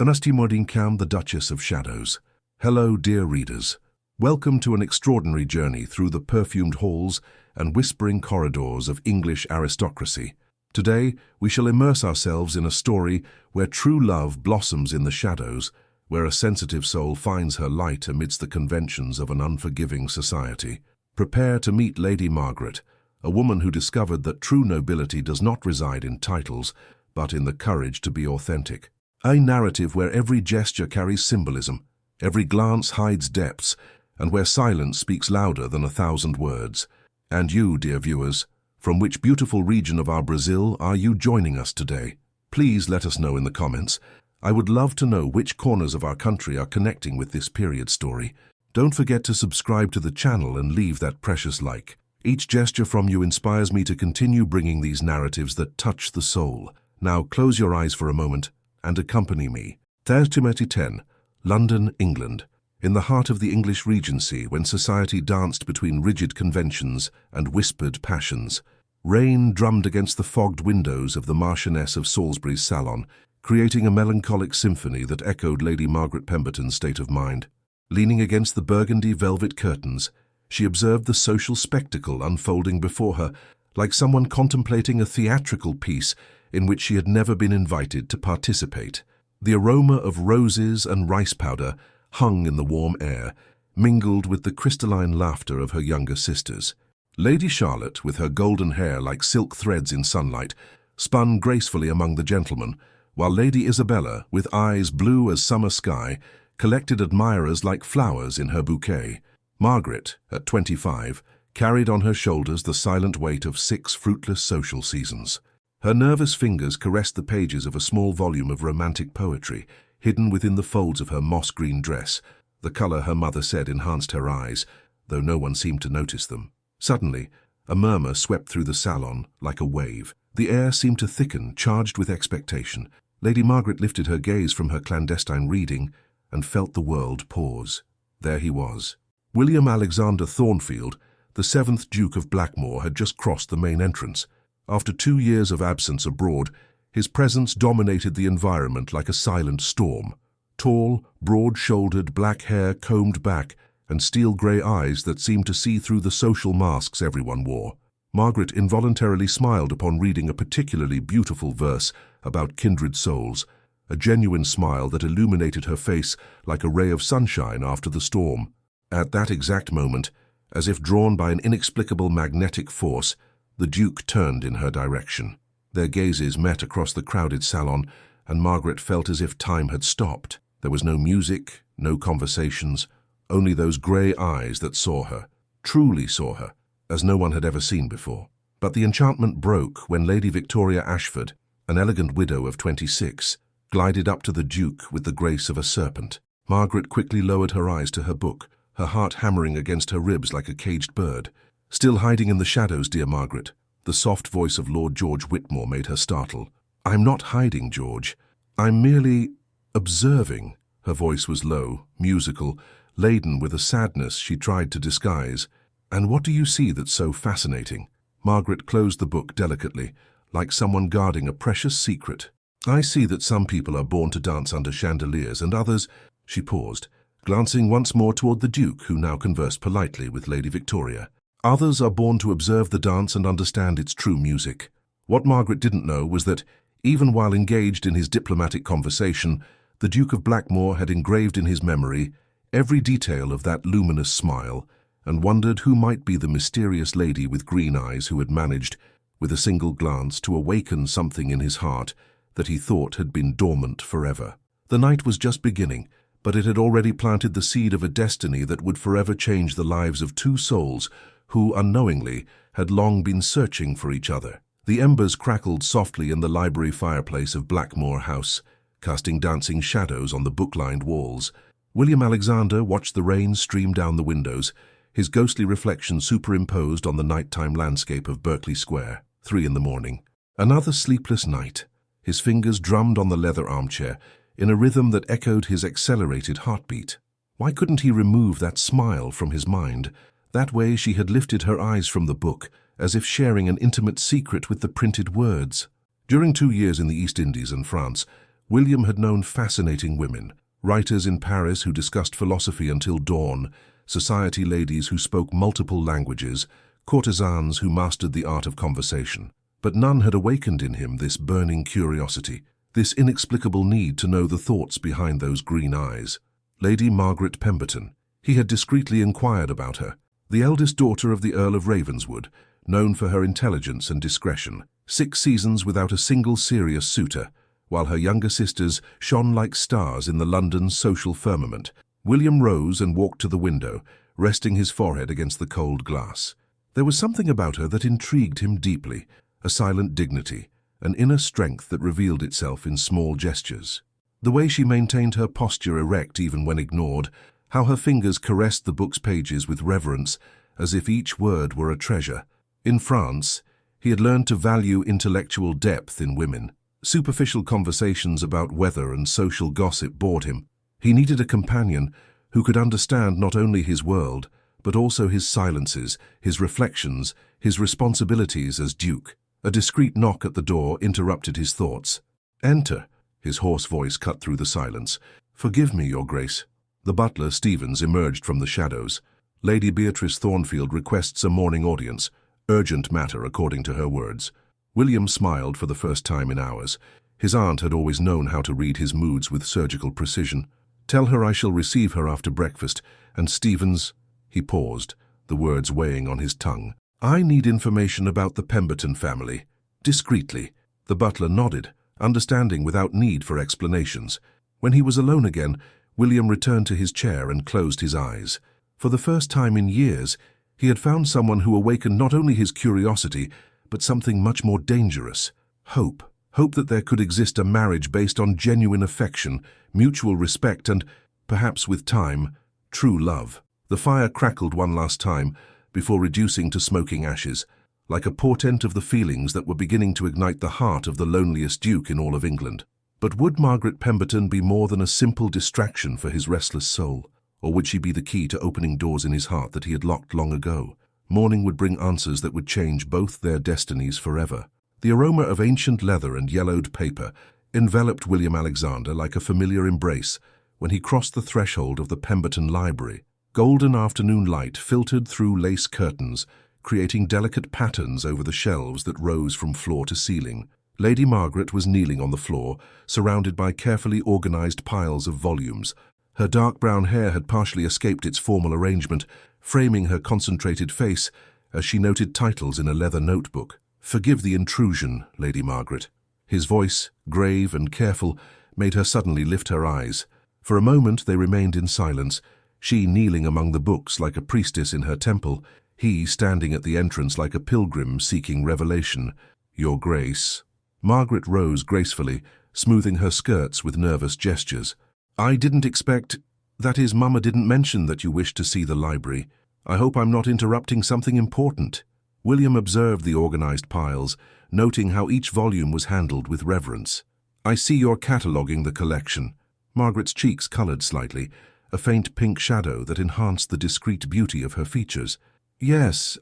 Anastimodinkam, the Duchess of Shadows. Hello, dear readers. Welcome to an extraordinary journey through the perfumed halls and whispering corridors of English aristocracy. Today, we shall immerse ourselves in a story where true love blossoms in the shadows, where a sensitive soul finds her light amidst the conventions of an unforgiving society. Prepare to meet Lady Margaret, a woman who discovered that true nobility does not reside in titles, but in the courage to be authentic. A narrative where every gesture carries symbolism, every glance hides depths, and where silence speaks louder than 1,000 words. And you, dear viewers, from which beautiful region of our Brazil are you joining us today? Please let us know in the comments. I would love to know which corners of our country are connecting with this period story. Don't forget to subscribe to the channel and leave that precious like. Each gesture from you inspires me to continue bringing these narratives that touch the soul. Now close your eyes for a moment and accompany me. 10, London, England. In the heart of the English Regency, when society danced between rigid conventions and whispered passions, rain drummed against the fogged windows of the Marchioness of Salisbury's salon, creating a melancholic symphony that echoed Lady Margaret Pemberton's state of mind. Leaning against the burgundy velvet curtains, she observed the social spectacle unfolding before her, like someone contemplating a theatrical piece in which she had never been invited to participate. The aroma of roses and rice powder hung in the warm air, mingled with the crystalline laughter of her younger sisters. Lady Charlotte, with her golden hair like silk threads in sunlight, spun gracefully among the gentlemen, while Lady Isabella, with eyes blue as summer sky, collected admirers like flowers in her bouquet. Margaret, at 25, carried on her shoulders the silent weight of 6 fruitless social seasons. Her nervous fingers caressed the pages of a small volume of romantic poetry, hidden within the folds of her moss-green dress. The color, her mother said, enhanced her eyes, though no one seemed to notice them. Suddenly, a murmur swept through the salon like a wave. The air seemed to thicken, charged with expectation. Lady Margaret lifted her gaze from her clandestine reading and felt the world pause. There he was. William Alexander Thornfield, the 7th Duke of Blackmore, had just crossed the main entrance. After 2 years of absence abroad, his presence dominated the environment like a silent storm. Tall, broad-shouldered, black hair combed back, and steel-grey eyes that seemed to see through the social masks everyone wore. Margaret involuntarily smiled upon reading a particularly beautiful verse about kindred souls, a genuine smile that illuminated her face like a ray of sunshine after the storm. At that exact moment, as if drawn by an inexplicable magnetic force, the Duke turned in her direction. Their gazes met across the crowded salon, and Margaret felt as if time had stopped. There was no music, no conversations, only those grey eyes that saw her, truly saw her, as no one had ever seen before. But the enchantment broke when Lady Victoria Ashford, an elegant widow of 26, glided up to the Duke with the grace of a serpent. Margaret quickly lowered her eyes to her book, her heart hammering against her ribs like a caged bird. "Still hiding in the shadows, dear Margaret." The soft voice of Lord George Whitmore made her startle. "I'm not hiding, George. I'm merely observing." Her voice was low, musical, laden with a sadness she tried to disguise. "And what do you see that's so fascinating?" Margaret closed the book delicately, like someone guarding a precious secret. "I see that some people are born to dance under chandeliers and others—" She paused, glancing once more toward the Duke, who now conversed politely with Lady Victoria. "Others are born to observe the dance and understand its true music." What Margaret didn't know was that, even while engaged in his diplomatic conversation, the Duke of Blackmore had engraved in his memory every detail of that luminous smile, and wondered who might be the mysterious lady with green eyes who had managed, with a single glance, to awaken something in his heart that he thought had been dormant forever. The night was just beginning, but it had already planted the seed of a destiny that would forever change the lives of 2 souls who, unknowingly, had long been searching for each other. The embers crackled softly in the library fireplace of Blackmore House, casting dancing shadows on the book-lined walls. William Alexander watched the rain stream down the windows, his ghostly reflection superimposed on the nighttime landscape of Berkeley Square. 3 in the morning. Another sleepless night. His fingers drummed on the leather armchair, in a rhythm that echoed his accelerated heartbeat. Why couldn't he remove that smile from his mind? That way she had lifted her eyes from the book, as if sharing an intimate secret with the printed words. During 2 years in the East Indies and France, William had known fascinating women, writers in Paris who discussed philosophy until dawn, society ladies who spoke multiple languages, courtesans who mastered the art of conversation. But none had awakened in him this burning curiosity, this inexplicable need to know the thoughts behind those green eyes. Lady Margaret Pemberton. He had discreetly inquired about her, the eldest daughter of the Earl of Ravenswood, known for her intelligence and discretion, 6 seasons without a single serious suitor, while her younger sisters shone like stars in the London social firmament. William rose and walked to the window, resting his forehead against the cold glass. There was something about her that intrigued him deeply, a silent dignity, an inner strength that revealed itself in small gestures. The way she maintained her posture erect even when ignored, how her fingers caressed the book's pages with reverence, as if each word were a treasure. In France, he had learned to value intellectual depth in women. Superficial conversations about weather and social gossip bored him. He needed a companion who could understand not only his world, but also his silences, his reflections, his responsibilities as Duke. A discreet knock at the door interrupted his thoughts. "Enter," his hoarse voice cut through the silence. "Forgive me, Your Grace." The butler, Stevens, emerged from the shadows. "Lady Beatrice Thornfield requests a morning audience. Urgent matter, according to her words." William smiled for the first time in hours. His aunt had always known how to read his moods with surgical precision. "Tell her I shall receive her after breakfast, and Stevens—" He paused, the words weighing on his tongue. "I need information about the Pemberton family." Discreetly. The butler nodded, understanding without need for explanations. When he was alone again, William returned to his chair and closed his eyes. For the first time in years, he had found someone who awakened not only his curiosity, but something much more dangerous. Hope. Hope that there could exist a marriage based on genuine affection, mutual respect and, perhaps with time, true love. The fire crackled one last time, before reducing to smoking ashes, like a portent of the feelings that were beginning to ignite the heart of the loneliest duke in all of England. But would Margaret Pemberton be more than a simple distraction for his restless soul? Or would she be the key to opening doors in his heart that he had locked long ago? Morning would bring answers that would change both their destinies forever. The aroma of ancient leather and yellowed paper enveloped William Alexander like a familiar embrace when he crossed the threshold of the Pemberton Library. Golden afternoon light filtered through lace curtains, creating delicate patterns over the shelves that rose from floor to ceiling. Lady Margaret was kneeling on the floor, surrounded by carefully organized piles of volumes. Her dark brown hair had partially escaped its formal arrangement, framing her concentrated face as she noted titles in a leather notebook. "Forgive the intrusion, Lady Margaret." His voice, grave and careful, made her suddenly lift her eyes. For a moment they remained in silence, she kneeling among the books like a priestess in her temple, he standing at the entrance like a pilgrim seeking revelation. "Your Grace." Margaret rose gracefully, smoothing her skirts with nervous gestures. "I didn't expect— that is, Mama didn't mention that you wished to see the library. I hope I'm not interrupting something important." William observed the organized piles, noting how each volume was handled with reverence. "I see you're cataloguing the collection." Margaret's cheeks colored slightly, a faint pink shadow that enhanced the discreet beauty of her features. "Yes,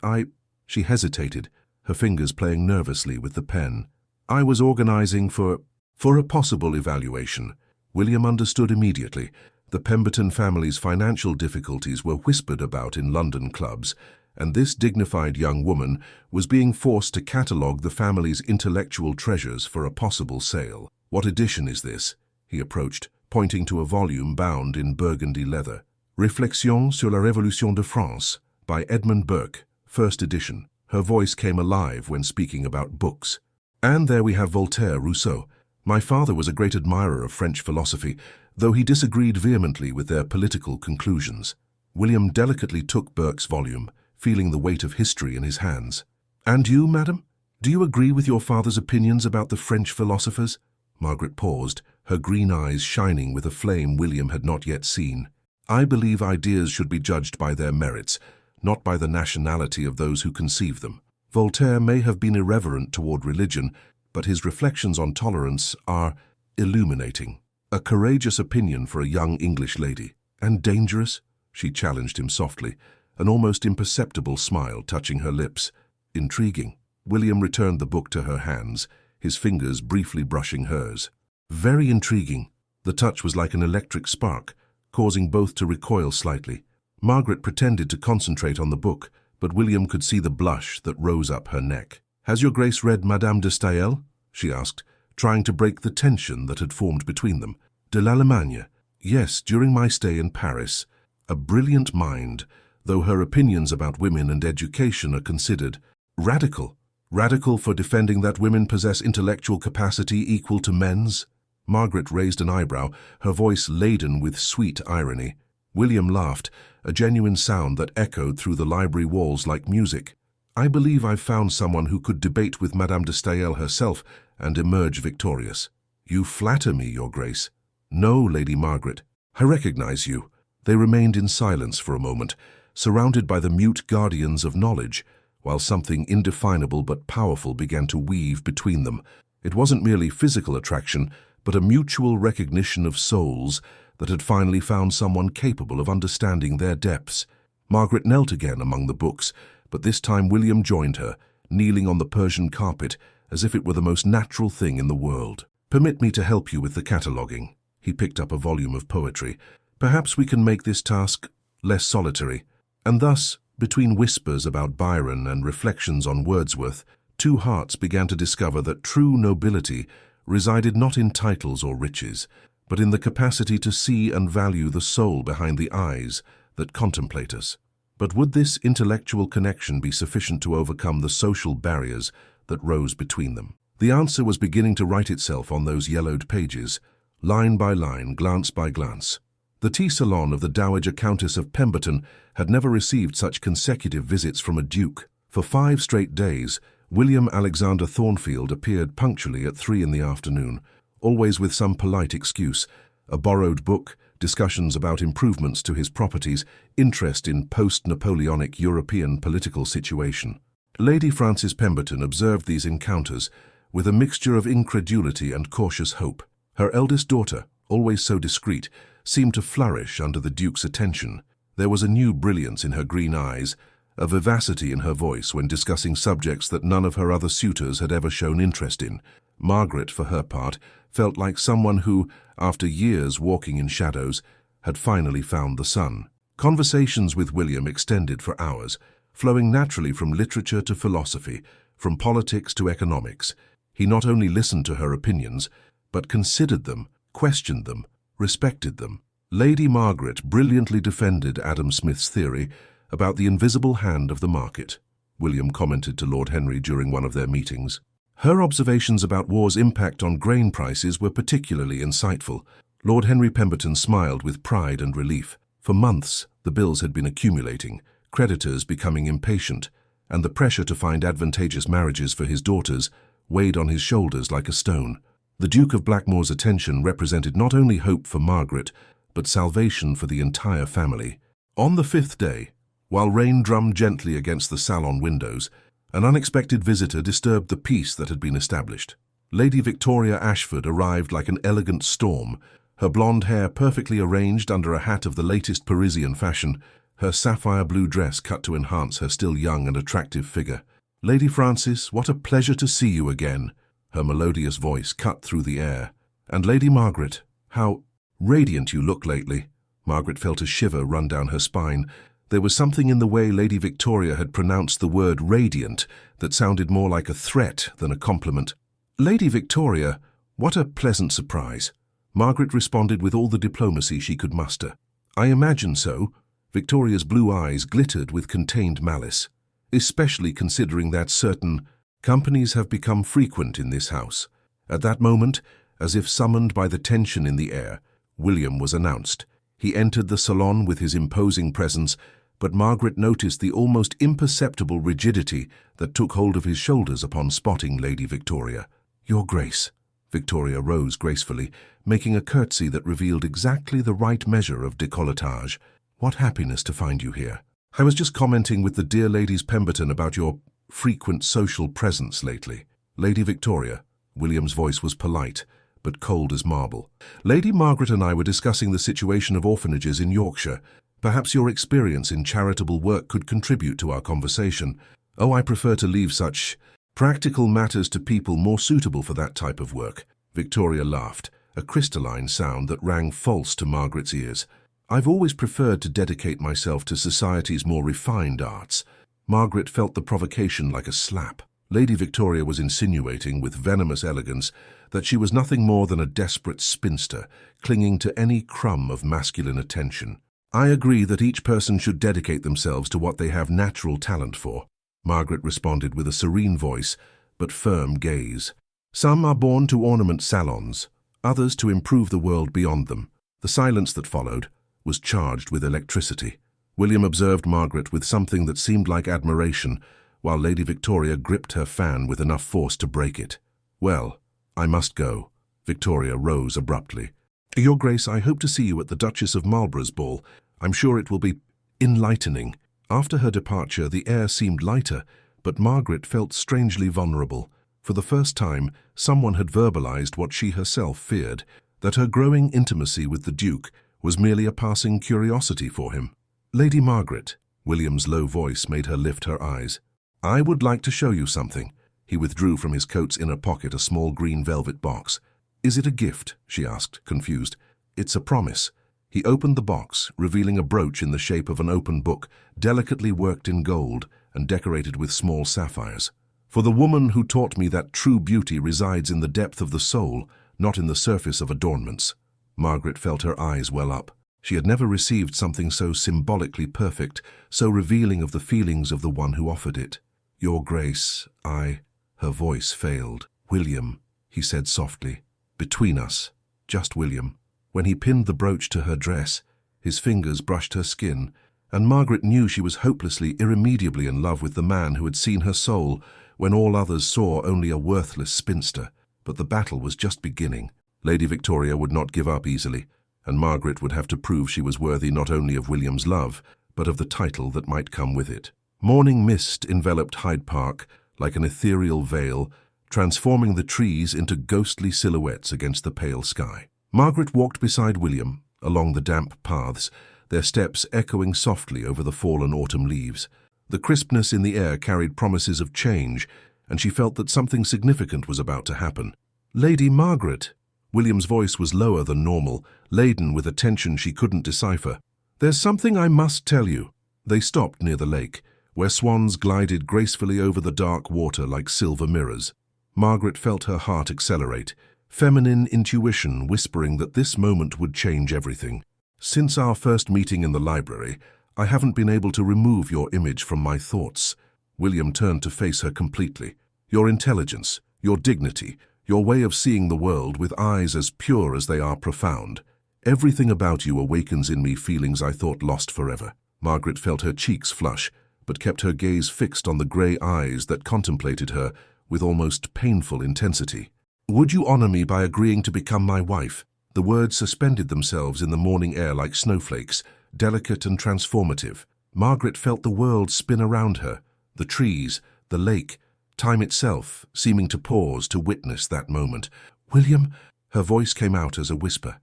She hesitated, her fingers playing nervously with the pen. "I was organizing for a possible evaluation." William understood immediately. The Pemberton family's financial difficulties were whispered about in London clubs, and this dignified young woman was being forced to catalogue the family's intellectual treasures for a possible sale. "What edition is this?" he approached, pointing to a volume bound in burgundy leather. "Réflexions sur la Révolution de France" by Edmund Burke, first edition. Her voice came alive when speaking about books. "And there we have Voltaire, Rousseau. My father was a great admirer of French philosophy, though he disagreed vehemently with their political conclusions." William delicately took Burke's volume, feeling the weight of history in his hands. "And you, madam? Do you agree with your father's opinions about the French philosophers?" Margaret paused, her green eyes shining with a flame William had not yet seen. "I believe ideas should be judged by their merits, not by the nationality of those who conceive them. Voltaire may have been irreverent toward religion, but his reflections on tolerance are illuminating. A courageous opinion for a young English lady. And dangerous?" she challenged him softly, an almost imperceptible smile touching her lips. "Intriguing." William returned the book to her hands, his fingers briefly brushing hers. Very intriguing. The touch was like an electric spark, causing both to recoil slightly. Margaret pretended to concentrate on the book, but William could see the blush that rose up her neck. "Has your Grace read Madame de Staël?" she asked, trying to break the tension that had formed between them. "De l'Allemagne? Yes, during my stay in Paris. A brilliant mind, though her opinions about women and education are considered radical. Radical for defending that women possess intellectual capacity equal to men's?" Margaret raised an eyebrow, her voice laden with sweet irony. William laughed, a genuine sound that echoed through the library walls like music. "I believe I've found someone who could debate with Madame de Staël herself and emerge victorious." "You flatter me, Your Grace." "No, Lady Margaret. I recognize you." They remained in silence for a moment, surrounded by the mute guardians of knowledge, while something indefinable but powerful began to weave between them. It wasn't merely physical attraction, but a mutual recognition of souls that had finally found someone capable of understanding their depths. Margaret knelt again among the books, but this time William joined her, kneeling on the Persian carpet as if it were the most natural thing in the world. "Permit me to help you with the cataloguing." He picked up a volume of poetry. "Perhaps we can make this task less solitary." And thus, between whispers about Byron and reflections on Wordsworth, two hearts began to discover that true nobility resided not in titles or riches, but in the capacity to see and value the soul behind the eyes that contemplate us. But would this intellectual connection be sufficient to overcome the social barriers that rose between them? The answer was beginning to write itself on those yellowed pages, line by line, glance by glance. The tea salon of the Dowager Countess of Pemberton had never received such consecutive visits from a duke. For 5 straight days, William Alexander Thornfield appeared punctually at 3 in the afternoon, always with some polite excuse: a borrowed book, discussions about improvements to his properties, interest in post-Napoleonic European political situation. Lady Frances Pemberton observed these encounters with a mixture of incredulity and cautious hope. Her eldest daughter, always so discreet, seemed to flourish under the Duke's attention. There was a new brilliance in her green eyes, a vivacity in her voice when discussing subjects that none of her other suitors had ever shown interest in. Margaret, for her part, felt like someone who, after years walking in shadows, had finally found the sun. Conversations with William extended for hours, flowing naturally from literature to philosophy, from politics to economics. He not only listened to her opinions, but considered them, questioned them, respected them. Lady Margaret brilliantly defended Adam Smith's theory about the invisible hand of the market, William commented to Lord Henry during one of their meetings. Her observations about war's impact on grain prices were particularly insightful. Lord Henry Pemberton smiled with pride and relief. For months, the bills had been accumulating, creditors becoming impatient, and the pressure to find advantageous marriages for his daughters weighed on his shoulders like a stone. The Duke of Blackmore's attention represented not only hope for Margaret, but salvation for the entire family. On the 5th day, while rain drummed gently against the salon windows, an unexpected visitor disturbed the peace that had been established. Lady Victoria Ashford arrived like an elegant storm, her blonde hair perfectly arranged under a hat of the latest Parisian fashion, her sapphire blue dress cut to enhance her still young and attractive figure. "Lady Frances, what a pleasure to see you again," her melodious voice cut through the air. "And Lady Margaret, how radiant you look lately." Margaret felt a shiver run down her spine. There was something in the way Lady Victoria had pronounced the word radiant that sounded more like a threat than a compliment. "Lady Victoria, what a pleasant surprise." Margaret responded with all the diplomacy she could muster. "I imagine so." Victoria's blue eyes glittered with contained malice. "Especially considering that certain companies have become frequent in this house." At that moment, as if summoned by the tension in the air, William was announced. He entered the salon with his imposing presence, but Margaret noticed the almost imperceptible rigidity that took hold of his shoulders upon spotting Lady Victoria. "Your Grace." Victoria rose gracefully, making a curtsy that revealed exactly the right measure of décolletage. "What happiness to find you here. I was just commenting with the dear Ladies Pemberton about your frequent social presence lately." "Lady Victoria." William's voice was polite, but cold as marble. "Lady Margaret and I were discussing the situation of orphanages in Yorkshire. Perhaps your experience in charitable work could contribute to our conversation." "Oh, I prefer to leave such practical matters to people more suitable for that type of work." Victoria laughed. a crystalline sound that rang false to Margaret's ears. "I've always preferred to dedicate myself to society's more refined arts." Margaret felt the provocation like a slap. Lady Victoria was insinuating with venomous elegance that she was nothing more than a desperate spinster, clinging to any crumb of masculine attention. "I agree that each person should dedicate themselves to what they have natural talent for," Margaret responded with a serene voice but firm gaze. "Some are born to ornament salons, others to improve the world beyond them." The silence that followed was charged with electricity. William observed Margaret with something that seemed like admiration, while Lady Victoria gripped her fan with enough force to break it. "Well, I must go." Victoria rose abruptly. "Your Grace, I hope to see you at the Duchess of Marlborough's ball. I'm sure it will be enlightening." After her departure, the air seemed lighter, but Margaret felt strangely vulnerable. For the first time, someone had verbalized what she herself feared, that her growing intimacy with the Duke was merely a passing curiosity for him. "Lady Margaret," William's low voice made her lift her eyes. "I would like to show you something." He withdrew from his coat's inner pocket a small green velvet box. "Is it a gift?" she asked, confused. "It's a promise." He opened the box, revealing a brooch in the shape of an open book, delicately worked in gold and decorated with small sapphires. "For the woman who taught me that true beauty resides in the depth of the soul, not in the surface of adornments." Margaret felt her eyes well up. She had never received something so symbolically perfect, so revealing of the feelings of the one who offered it. "Your Grace, I—" Her voice failed. "William," he said softly. "Between us, just William." When he pinned the brooch to her dress, his fingers brushed her skin, and Margaret knew she was hopelessly, irremediably in love with the man who had seen her soul when all others saw only a worthless spinster. But the battle was just beginning. Lady Victoria would not give up easily, and Margaret would have to prove she was worthy not only of William's love, but of the title that might come with it. Morning mist enveloped Hyde Park like an ethereal veil, transforming the trees into ghostly silhouettes against the pale sky. Margaret walked beside William, along the damp paths, their steps echoing softly over the fallen autumn leaves. The crispness in the air carried promises of change, and she felt that something significant was about to happen. "Lady Margaret!" William's voice was lower than normal, laden with a tension she couldn't decipher. "There's something I must tell you." They stopped near the lake, where swans glided gracefully over the dark water like silver mirrors. Margaret felt her heart accelerate, feminine intuition whispering that this moment would change everything. "Since our first meeting in the library, I haven't been able to remove your image from my thoughts." William turned to face her completely. "Your intelligence, your dignity, your way of seeing the world with eyes as pure as they are profound. Everything about you awakens in me feelings I thought lost forever." Margaret felt her cheeks flush, but kept her gaze fixed on the grey eyes that contemplated her with almost painful intensity. "Would you honor me by agreeing to become my wife?" The words suspended themselves in the morning air like snowflakes, delicate and transformative. Margaret felt the world spin around her, the trees, the lake, time itself seeming to pause to witness that moment. "William," her voice came out as a whisper.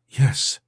Yes,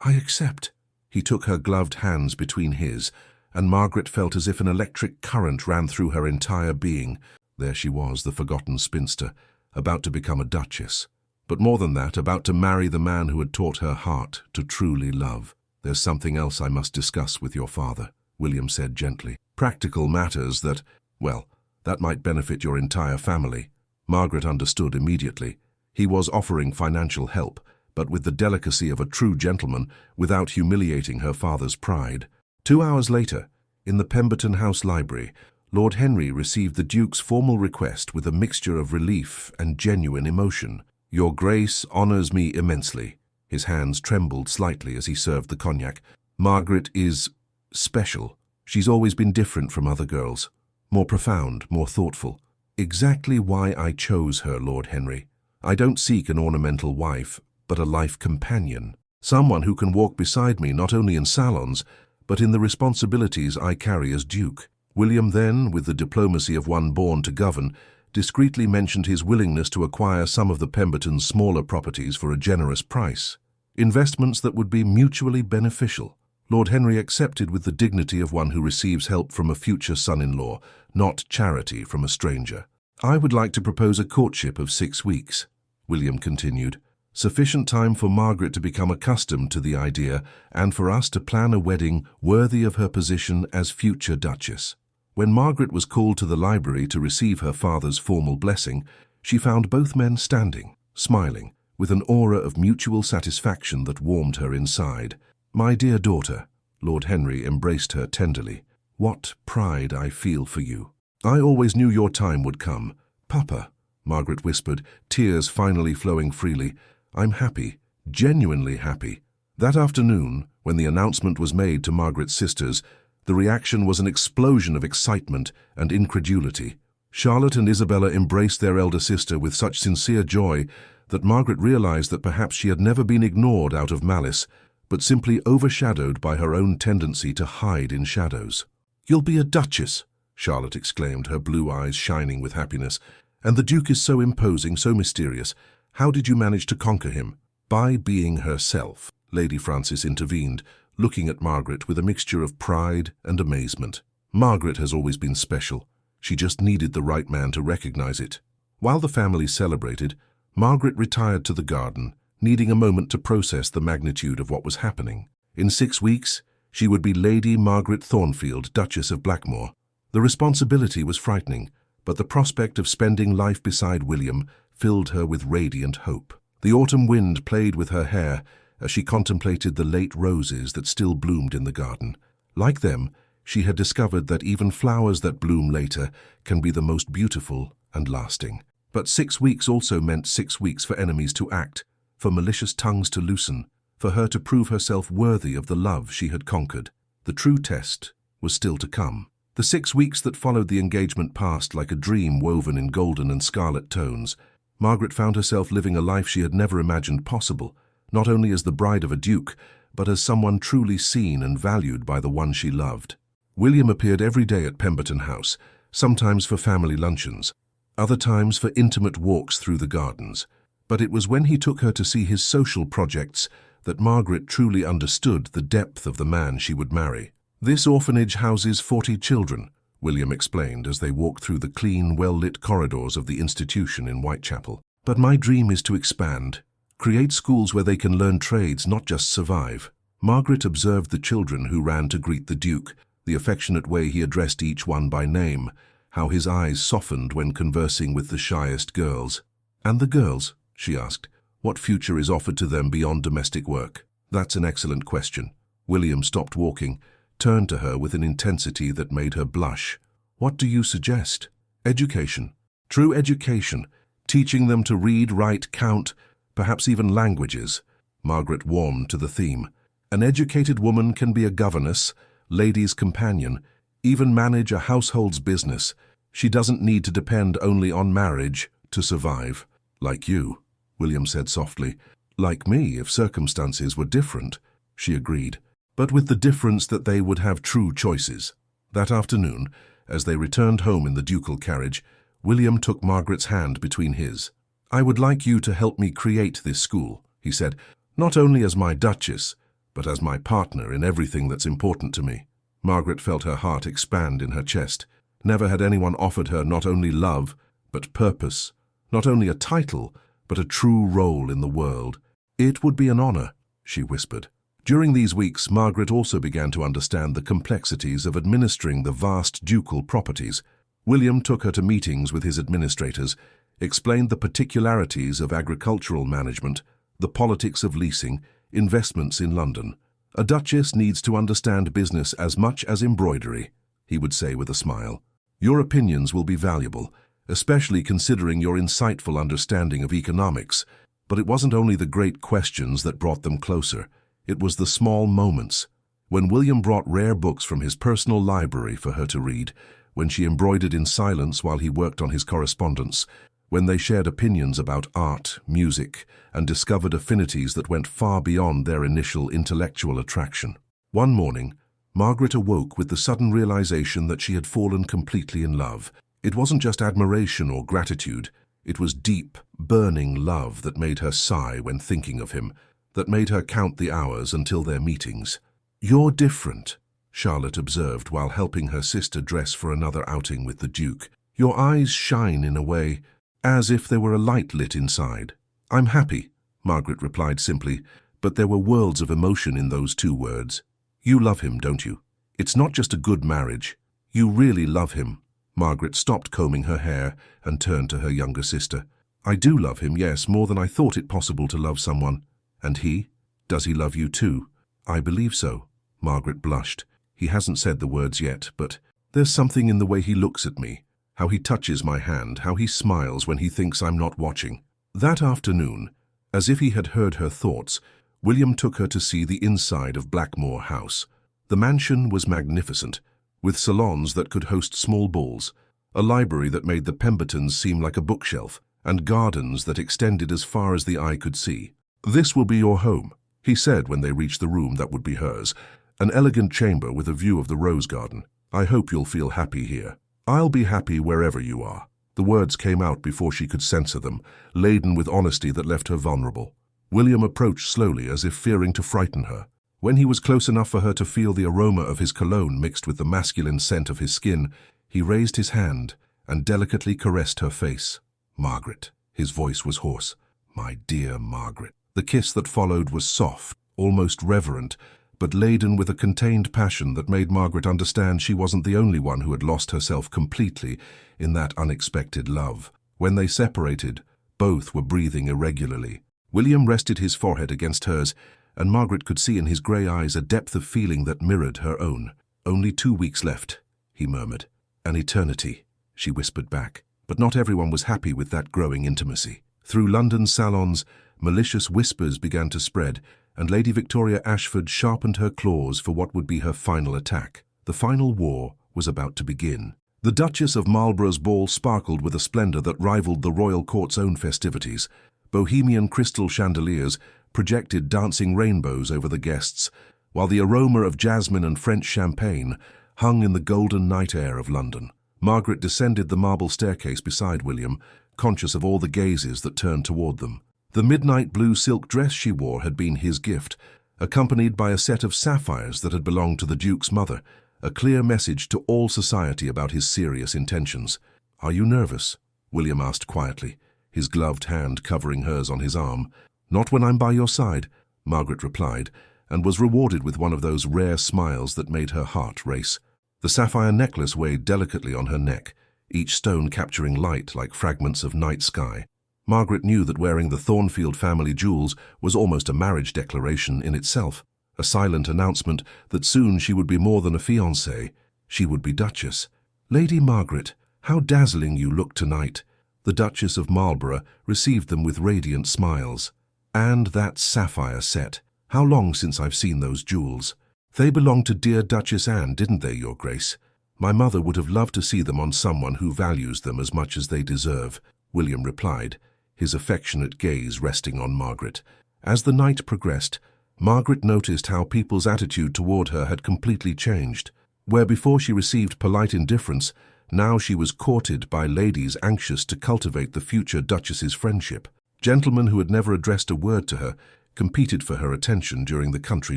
I accept." He took her gloved hands between his, and Margaret felt as if an electric current ran through her entire being. There she was, the forgotten spinster, about to become a duchess. But more than that, about to marry the man who had taught her heart to truly love. "There's something else I must discuss with your father," William said gently. "Practical matters that, well, that might benefit your entire family." Margaret understood immediately. He was offering financial help, but with the delicacy of a true gentleman, without humiliating her father's pride. 2 hours later, in the Pemberton House Library, Lord Henry received the Duke's formal request with a mixture of relief and genuine emotion. "Your Grace honors me immensely." His hands trembled slightly as he served the cognac. "Margaret is special. She's always been different from other girls. More profound, more thoughtful. Exactly why I chose her, Lord Henry. I don't seek an ornamental wife, but a life companion. Someone who can walk beside me not only in salons, but in the responsibilities I carry as Duke." William then, with the diplomacy of one born to govern, discreetly mentioned his willingness to acquire some of the Pemberton's smaller properties for a generous price. Investments that would be mutually beneficial. Lord Henry accepted with the dignity of one who receives help from a future son-in-law, not charity from a stranger. "I would like to propose a courtship of 6 weeks." William continued. Sufficient time for Margaret to become accustomed to the idea and for us to plan a wedding worthy of her position as future Duchess. When Margaret was called to the library to receive her father's formal blessing, she found both men standing, smiling, with an aura of mutual satisfaction that warmed her inside. "My dear daughter," Lord Henry embraced her tenderly, "what pride I feel for you. I always knew your time would come." "Papa," Margaret whispered, tears finally flowing freely, "I'm happy, genuinely happy." That afternoon, when the announcement was made to Margaret's sisters, the reaction was an explosion of excitement and incredulity. Charlotte and Isabella embraced their elder sister with such sincere joy that Margaret realized that perhaps she had never been ignored out of malice, but simply overshadowed by her own tendency to hide in shadows. "You'll be a duchess," Charlotte exclaimed, her blue eyes shining with happiness. "And the Duke is so imposing, so mysterious. How did you manage to conquer him?" "By being herself," Lady Frances intervened, looking at Margaret with a mixture of pride and amazement. "Margaret has always been special. She just needed the right man to recognize it." While the family celebrated, Margaret retired to the garden, needing a moment to process the magnitude of what was happening. In 6 weeks, she would be Lady Margaret Thornfield, Duchess of Blackmore. The responsibility was frightening, but the prospect of spending life beside William filled her with radiant hope. The autumn wind played with her hair as she contemplated the late roses that still bloomed in the garden. Like them, she had discovered that even flowers that bloom later can be the most beautiful and lasting. But 6 weeks also meant 6 weeks for enemies to act, for malicious tongues to loosen, for her to prove herself worthy of the love she had conquered. The true test was still to come. The 6 weeks that followed the engagement passed like a dream woven in golden and scarlet tones. Margaret found herself living a life she had never imagined possible, not only as the bride of a duke, but as someone truly seen and valued by the one she loved. William appeared every day at Pemberton House, sometimes for family luncheons, other times for intimate walks through the gardens. But it was when he took her to see his social projects that Margaret truly understood the depth of the man she would marry. "This orphanage houses 40 children," William explained as they walked through the clean, well-lit corridors of the institution in Whitechapel. "But my dream is to expand, create schools where they can learn trades, not just survive." Margaret observed the children who ran to greet the Duke, the affectionate way he addressed each one by name, how his eyes softened when conversing with the shyest girls. "And the girls?" she asked. "What future is offered to them beyond domestic work?" "That's an excellent question." William stopped walking, turned to her with an intensity that made her blush. "What do you suggest?" "Education. True education. Teaching them to read, write, count, perhaps even languages." Margaret warmed to the theme. "An educated woman can be a governess, lady's companion, even manage a household's business. She doesn't need to depend only on marriage to survive." "Like you," William said softly. "Like me, if circumstances were different," she agreed, but with the difference that they would have true choices. That afternoon, as they returned home in the ducal carriage, William took Margaret's hand between his. "I would like you to help me create this school," he said, "not only as my Duchess, but as my partner in everything that's important to me." Margaret felt her heart expand in her chest. Never had anyone offered her not only love, but purpose, not only a title, but a true role in the world. "It would be an honor," she whispered. During these weeks, Margaret also began to understand the complexities of administering the vast ducal properties. William took her to meetings with his administrators, explained the particularities of agricultural management, the politics of leasing, investments in London. "A duchess needs to understand business as much as embroidery," he would say with a smile. "Your opinions will be valuable, especially considering your insightful understanding of economics." But it wasn't only the great questions that brought them closer. It was the small moments. When William brought rare books from his personal library for her to read, when she embroidered in silence while he worked on his correspondence, when they shared opinions about art, music, and discovered affinities that went far beyond their initial intellectual attraction. One morning, Margaret awoke with the sudden realization that she had fallen completely in love. It wasn't just admiration or gratitude. It was deep, burning love that made her sigh when thinking of him, that made her count the hours until their meetings. "You're different," Charlotte observed while helping her sister dress for another outing with the Duke. "Your eyes shine in a way, as if there were a light lit inside." "I'm happy," Margaret replied simply, but there were worlds of emotion in those two words. "You love him, don't you? It's not just a good marriage. You really love him." Margaret stopped combing her hair and turned to her younger sister. "I do love him, yes, more than I thought it possible to love someone. And he? Does he love you too?" "I believe so." Margaret blushed. "He hasn't said the words yet, but there's something in the way he looks at me, how he touches my hand, how he smiles when he thinks I'm not watching." That afternoon, as if he had heard her thoughts, William took her to see the inside of Blackmore House. The mansion was magnificent, with salons that could host small balls, a library that made the Pembertons seem like a bookshelf, and gardens that extended as far as the eye could see. "This will be your home," he said when they reached the room that would be hers, an elegant chamber with a view of the rose garden. "I hope you'll feel happy here." "I'll be happy wherever you are." The words came out before she could censor them, laden with honesty that left her vulnerable. William approached slowly, as if fearing to frighten her. When he was close enough for her to feel the aroma of his cologne mixed with the masculine scent of his skin, he raised his hand and delicately caressed her face. "Margaret." His voice was hoarse. "My dear Margaret." The kiss that followed was soft, almost reverent, but laden with a contained passion that made Margaret understand she wasn't the only one who had lost herself completely in that unexpected love. When they separated, both were breathing irregularly. William rested his forehead against hers, and Margaret could see in his grey eyes a depth of feeling that mirrored her own. "Only 2 weeks left," he murmured. "An eternity," she whispered back. But not everyone was happy with that growing intimacy. Through London's salons, malicious whispers began to spread, and Lady Victoria Ashford sharpened her claws for what would be her final attack. The final war was about to begin. The Duchess of Marlborough's ball sparkled with a splendour that rivaled the royal court's own festivities. Bohemian crystal chandeliers projected dancing rainbows over the guests, while the aroma of jasmine and French champagne hung in the golden night air of London. Margaret descended the marble staircase beside William, conscious of all the gazes that turned toward them. The midnight blue silk dress she wore had been his gift, accompanied by a set of sapphires that had belonged to the Duke's mother, a clear message to all society about his serious intentions. "Are you nervous?" William asked quietly, his gloved hand covering hers on his arm. "Not when I'm by your side," Margaret replied, and was rewarded with one of those rare smiles that made her heart race. The sapphire necklace weighed delicately on her neck, each stone capturing light like fragments of night sky. Margaret knew that wearing the Thornfield family jewels was almost a marriage declaration in itself, a silent announcement that soon she would be more than a fiancée. She would be Duchess. "Lady Margaret, how dazzling you look tonight." The Duchess of Marlborough received them with radiant smiles. "And that sapphire set. How long since I've seen those jewels." "They belonged to dear Duchess Anne, didn't they, Your Grace? My mother would have loved to see them on someone who values them as much as they deserve," William replied, his affectionate gaze resting on Margaret. As the night progressed, Margaret noticed how people's attitude toward her had completely changed. Where before she received polite indifference, now she was courted by ladies anxious to cultivate the future Duchess's friendship. Gentlemen who had never addressed a word to her competed for her attention during the country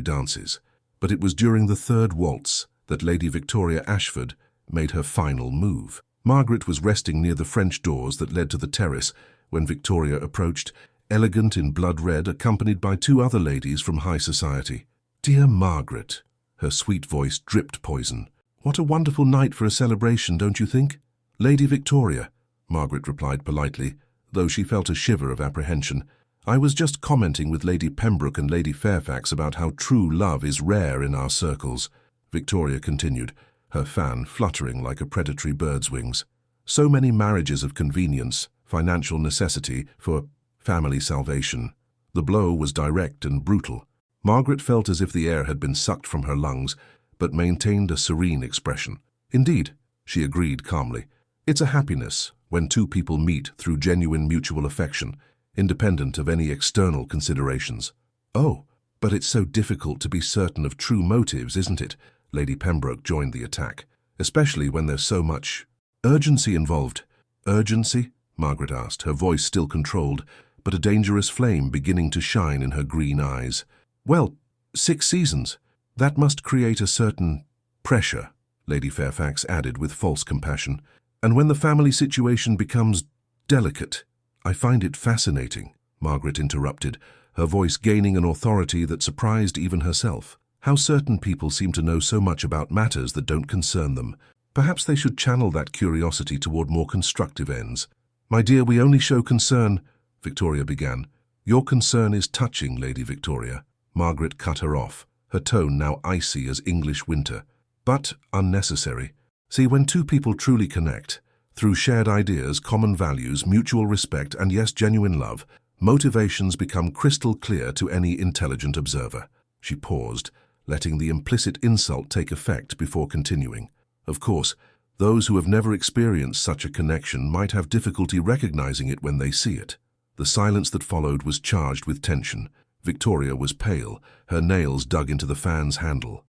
dances. But it was during the third waltz that Lady Victoria Ashford made her final move. Margaret was resting near the French doors that led to the terrace when Victoria approached, elegant in blood red, accompanied by 2 other ladies from high society. "Dear Margaret," her sweet voice dripped poison. "What a wonderful night for a celebration, don't you think?" "Lady Victoria," Margaret replied politely, though she felt a shiver of apprehension. "I was just commenting with Lady Pembroke and Lady Fairfax about how true love is rare in our circles," Victoria continued, her fan fluttering like a predatory bird's wings. "So many marriages of convenience, financial necessity for family salvation." The blow was direct and brutal. Margaret felt as if the air had been sucked from her lungs, but maintained a serene expression. "Indeed," she agreed calmly. "It's a happiness when 2 people meet through genuine mutual affection, independent of any external considerations." "Oh, but it's so difficult to be certain of true motives, isn't it?" Lady Pembroke joined the attack. "Especially when there's so much urgency involved." "Urgency?" Margaret asked, her voice still controlled, but a dangerous flame beginning to shine in her green eyes. "Well, 6 seasons. That must create a certain pressure," Lady Fairfax added with false compassion. "And when the family situation becomes delicate, I find it fascinating," Margaret interrupted, her voice gaining an authority that surprised even herself. How certain people seem to know so much about matters that don't concern them. Perhaps they should channel that curiosity toward more constructive ends. "My dear, we only show concern," Victoria began. "Your concern is touching, Lady Victoria." Margaret cut her off, her tone now icy as English winter. "But unnecessary. See, when two people truly connect, through shared ideas, common values, mutual respect, and yes, genuine love, motivations become crystal clear to any intelligent observer." She paused, letting the implicit insult take effect before continuing. "Of course, those who have never experienced such a connection might have difficulty recognizing it when they see it." The silence that followed was charged with tension. Victoria was pale, her nails dug into the fan's handle.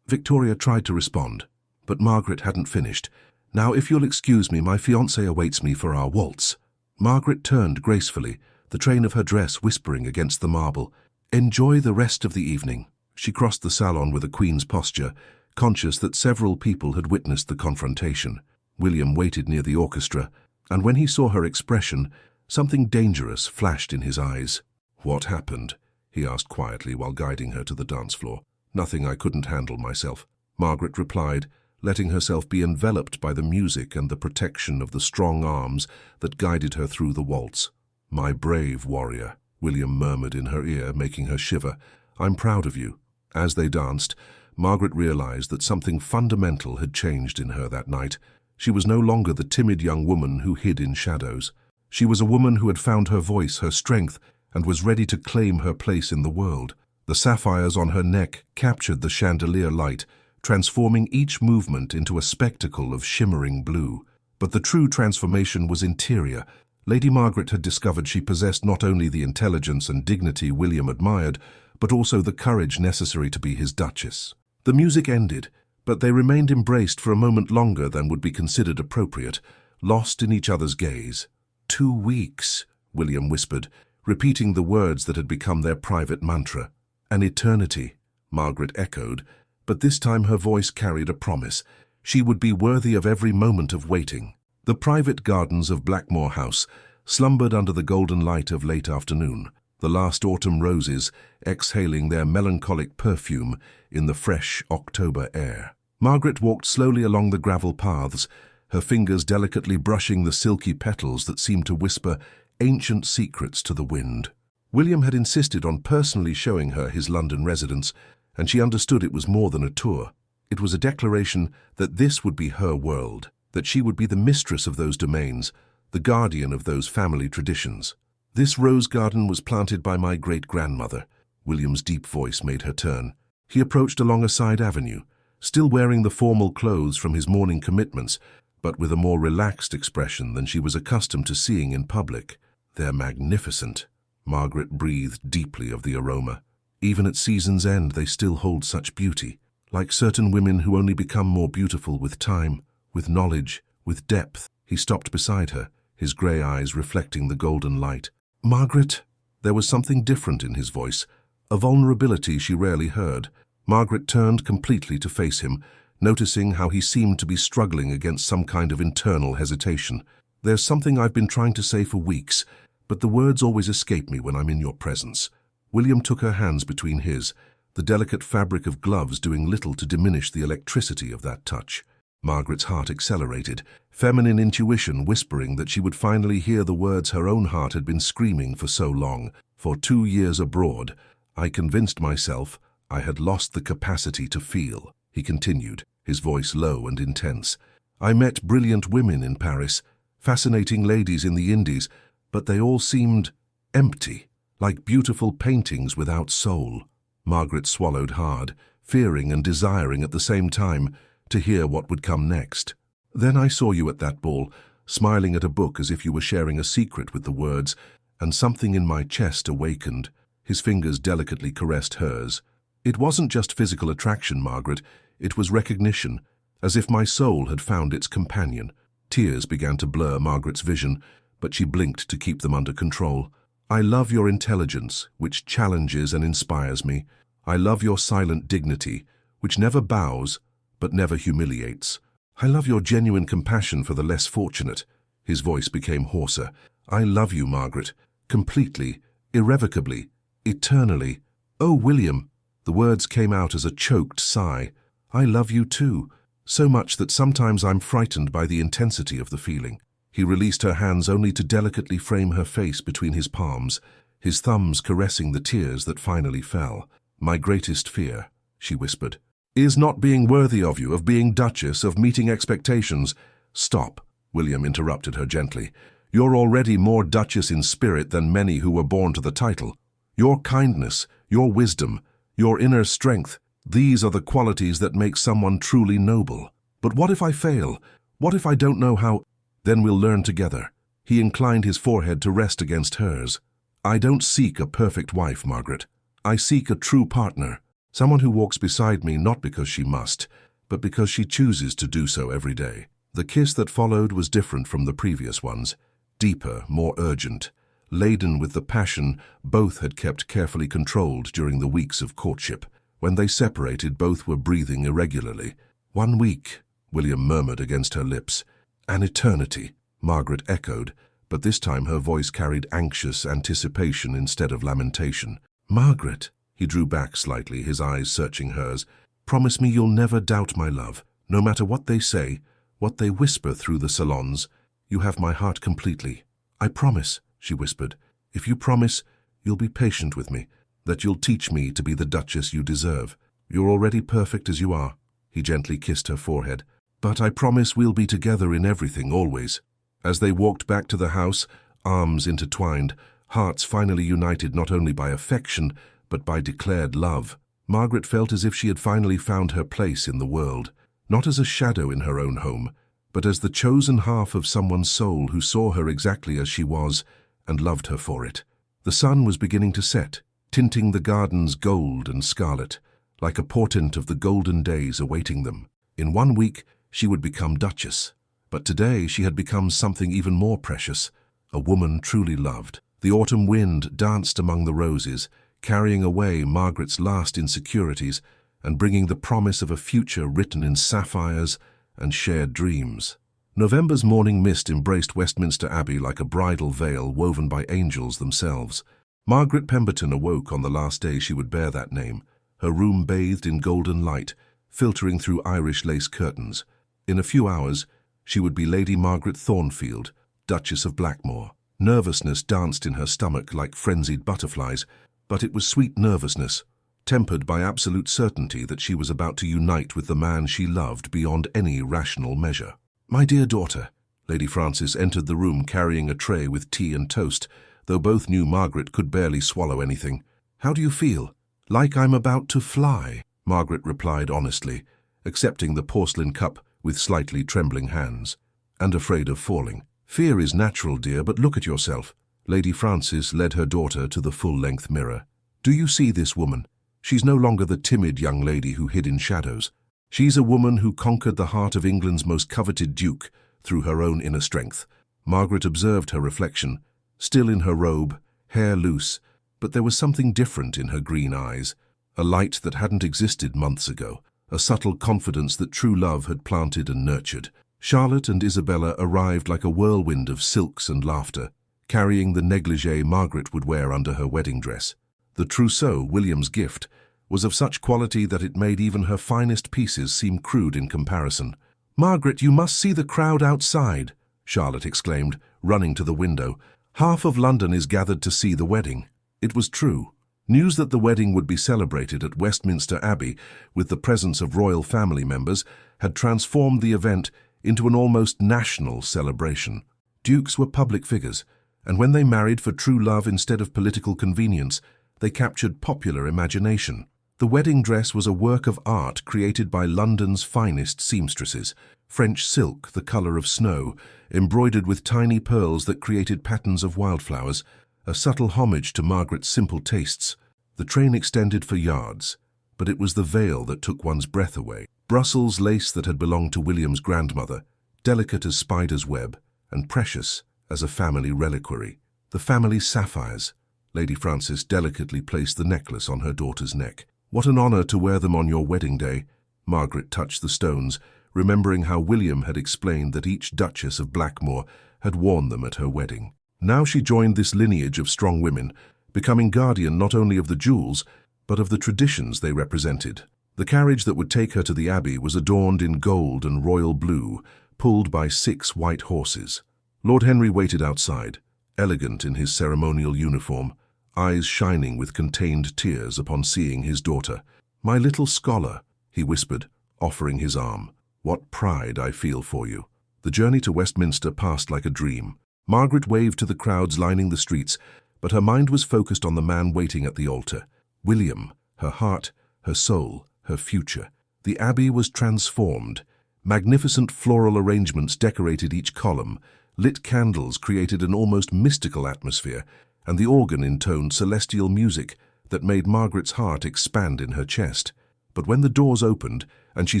Victoria tried to respond, but Margaret hadn't finished. "Now, if you'll excuse me, my fiancé awaits me for our waltz." Margaret turned gracefully, the train of her dress whispering against the marble. "Enjoy the rest of the evening." She crossed the salon with a queen's posture, conscious that several people had witnessed the confrontation. William waited near the orchestra, and when he saw her expression, something dangerous flashed in his eyes. "What happened?" he asked quietly while guiding her to the dance floor. "Nothing, I couldn't handle myself," Margaret replied, letting herself be enveloped by the music and the protection of the strong arms that guided her through the waltz. "My brave warrior," William murmured in her ear, making her shiver. "I'm proud of you." As they danced, Margaret realized that something fundamental had changed in her that night. She was no longer the timid young woman who hid in shadows. She was a woman who had found her voice, her strength, and was ready to claim her place in the world. The sapphires on her neck captured the chandelier light, transforming each movement into a spectacle of shimmering blue. But the true transformation was interior. Lady Margaret had discovered she possessed not only the intelligence and dignity William admired, but also the courage necessary to be his duchess. The music ended, but they remained embraced for a moment longer than would be considered appropriate, lost in each other's gaze. 2 weeks, William whispered, repeating the words that had become their private mantra. "An eternity," Margaret echoed, but this time her voice carried a promise. She would be worthy of every moment of waiting. The private gardens of Blackmore House slumbered under the golden light of late afternoon, the last autumn roses exhaling their melancholic perfume in the fresh October air. Margaret walked slowly along the gravel paths, her fingers delicately brushing the silky petals that seemed to whisper ancient secrets to the wind. William had insisted on personally showing her his London residence, and she understood it was more than a tour. It was a declaration that this would be her world, that she would be the mistress of those domains, the guardian of those family traditions. "This rose garden was planted by my great-grandmother." William's deep voice made her turn. He approached along a side avenue, still wearing the formal clothes from his morning commitments, but with a more relaxed expression than she was accustomed to seeing in public. "They're magnificent." Margaret breathed deeply of the aroma. "Even at season's end, they still hold such beauty, like certain women who only become more beautiful with time, with knowledge, with depth." He stopped beside her, his grey eyes reflecting the golden light. "Margaret?" There was something different in his voice, a vulnerability she rarely heard. Margaret turned completely to face him, noticing how he seemed to be struggling against some kind of internal hesitation. "There's something I've been trying to say for weeks, but the words always escape me when I'm in your presence." William took her hands between his, the delicate fabric of gloves doing little to diminish the electricity of that touch. Margaret's heart accelerated, feminine intuition whispering that she would finally hear the words her own heart had been screaming for so long. "For 2 years abroad, I convinced myself I had lost the capacity to feel," he continued, his voice low and intense. "I met brilliant women in Paris, fascinating ladies in the Indies, but they all seemed empty, like beautiful paintings without soul." Margaret swallowed hard, fearing and desiring at the same time to hear what would come next. "Then I saw you at that ball, smiling at a book as if you were sharing a secret with the words, and something in my chest awakened." His fingers delicately caressed hers. "It wasn't just physical attraction, Margaret, it was recognition, as if my soul had found its companion." Tears began to blur Margaret's vision, but she blinked to keep them under control. "I love your intelligence, which challenges and inspires me. I love your silent dignity, which never bows, but never humiliates. I love your genuine compassion for the less fortunate." His voice became hoarser. "I love you, Margaret. completely, irrevocably, eternally. Oh, William, the words came out as a choked sigh. I love you too, so much that sometimes I'm frightened by the intensity of the feeling. He released her hands only to delicately frame her face between his palms, his thumbs caressing the tears that finally fell. My greatest fear, she whispered, is not being worthy of you, of being Duchess, of meeting expectations. Stop, William interrupted her gently. You're already more Duchess in spirit than many who were born to the title. Your kindness, your wisdom, your inner strength, these are the qualities that make someone truly noble. But what if I fail? What if I don't know how? Then we'll learn together. He inclined his forehead to rest against hers. I don't seek a perfect wife, Margaret. I seek a true partner, someone who walks beside me not because she must, but because she chooses to do so every day. The kiss that followed was different from the previous ones, deeper, more urgent, laden with the passion both had kept carefully controlled during the weeks of courtship. When they separated, both were breathing irregularly. 1 week, William murmured against her lips. An eternity, Margaret echoed, but this time her voice carried anxious anticipation instead of lamentation. Margaret, he drew back slightly, his eyes searching hers, promise me you'll never doubt my love, no matter what they say, what they whisper through the salons. You have my heart completely. I promise, she whispered. If you promise, you'll be patient with me, that you'll teach me to be the Duchess you deserve. You're already perfect as you are. He gently kissed her forehead. But I promise we'll be together in everything, always. As they walked back to the house, arms intertwined, hearts finally united not only by affection, but by declared love, Margaret felt as if she had finally found her place in the world, not as a shadow in her own home, but as the chosen half of someone's soul who saw her exactly as she was and loved her for it. The sun was beginning to set, tinting the gardens gold and scarlet, like a portent of the golden days awaiting them. In 1 week, she would become Duchess, but today she had become something even more precious, a woman truly loved. The autumn wind danced among the roses, carrying away Margaret's last insecurities and bringing the promise of a future written in sapphires and shared dreams. November's morning mist embraced Westminster Abbey like a bridal veil woven by angels themselves. Margaret Pemberton awoke on the last day she would bear that name, her room bathed in golden light, filtering through Irish lace curtains. In a few hours, she would be Lady Margaret Thornfield, Duchess of Blackmore. Nervousness danced in her stomach like frenzied butterflies, but it was sweet nervousness, tempered by absolute certainty that she was about to unite with the man she loved beyond any rational measure. My dear daughter, Lady Frances entered the room carrying a tray with tea and toast, though both knew Margaret could barely swallow anything. How do you feel? Like I'm about to fly, Margaret replied honestly, accepting the porcelain cup with slightly trembling hands. And afraid of falling. Fear is natural, dear, but look at yourself. Lady Frances led her daughter to the full-length mirror. Do you see this woman? She's no longer the timid young lady who hid in shadows. She's a woman who conquered the heart of England's most coveted duke through her own inner strength. Margaret observed her reflection, still in her robe, hair loose, but there was something different in her green eyes, a light that hadn't existed months ago, a subtle confidence that true love had planted and nurtured. Charlotte and Isabella arrived like a whirlwind of silks and laughter, carrying the negligee Margaret would wear under her wedding dress. The trousseau, William's gift, was of such quality that it made even her finest pieces seem crude in comparison. Margaret, you must see the crowd outside, Charlotte exclaimed, running to the window. Half of London is gathered to see the wedding. It was true. News that the wedding would be celebrated at Westminster Abbey with the presence of royal family members had transformed the event into an almost national celebration. Dukes were public figures, and when they married for true love instead of political convenience, they captured popular imagination. The wedding dress was a work of art created by London's finest seamstresses, French silk the color of snow, embroidered with tiny pearls that created patterns of wildflowers, a subtle homage to Margaret's simple tastes. The train extended for yards, but it was the veil that took one's breath away. Brussels lace that had belonged to William's grandmother, delicate as spider's web, and precious as a family reliquary. The family sapphires. Lady Frances delicately placed the necklace on her daughter's neck. What an honor to wear them on your wedding day. Margaret touched the stones, remembering how William had explained that each Duchess of Blackmore had worn them at her wedding. Now she joined this lineage of strong women, becoming guardian not only of the jewels, but of the traditions they represented. The carriage that would take her to the abbey was adorned in gold and royal blue, pulled by 6 white horses. Lord Henry waited outside, elegant in his ceremonial uniform, eyes shining with contained tears upon seeing his daughter. "My little scholar," he whispered, offering his arm. "What pride I feel for you." The journey to Westminster passed like a dream. Margaret waved to the crowds lining the streets, but her mind was focused on the man waiting at the altar. William, her heart, her soul, her future. The abbey was transformed. Magnificent floral arrangements decorated each column, lit candles created an almost mystical atmosphere, and the organ intoned celestial music that made Margaret's heart expand in her chest. But when the doors opened and she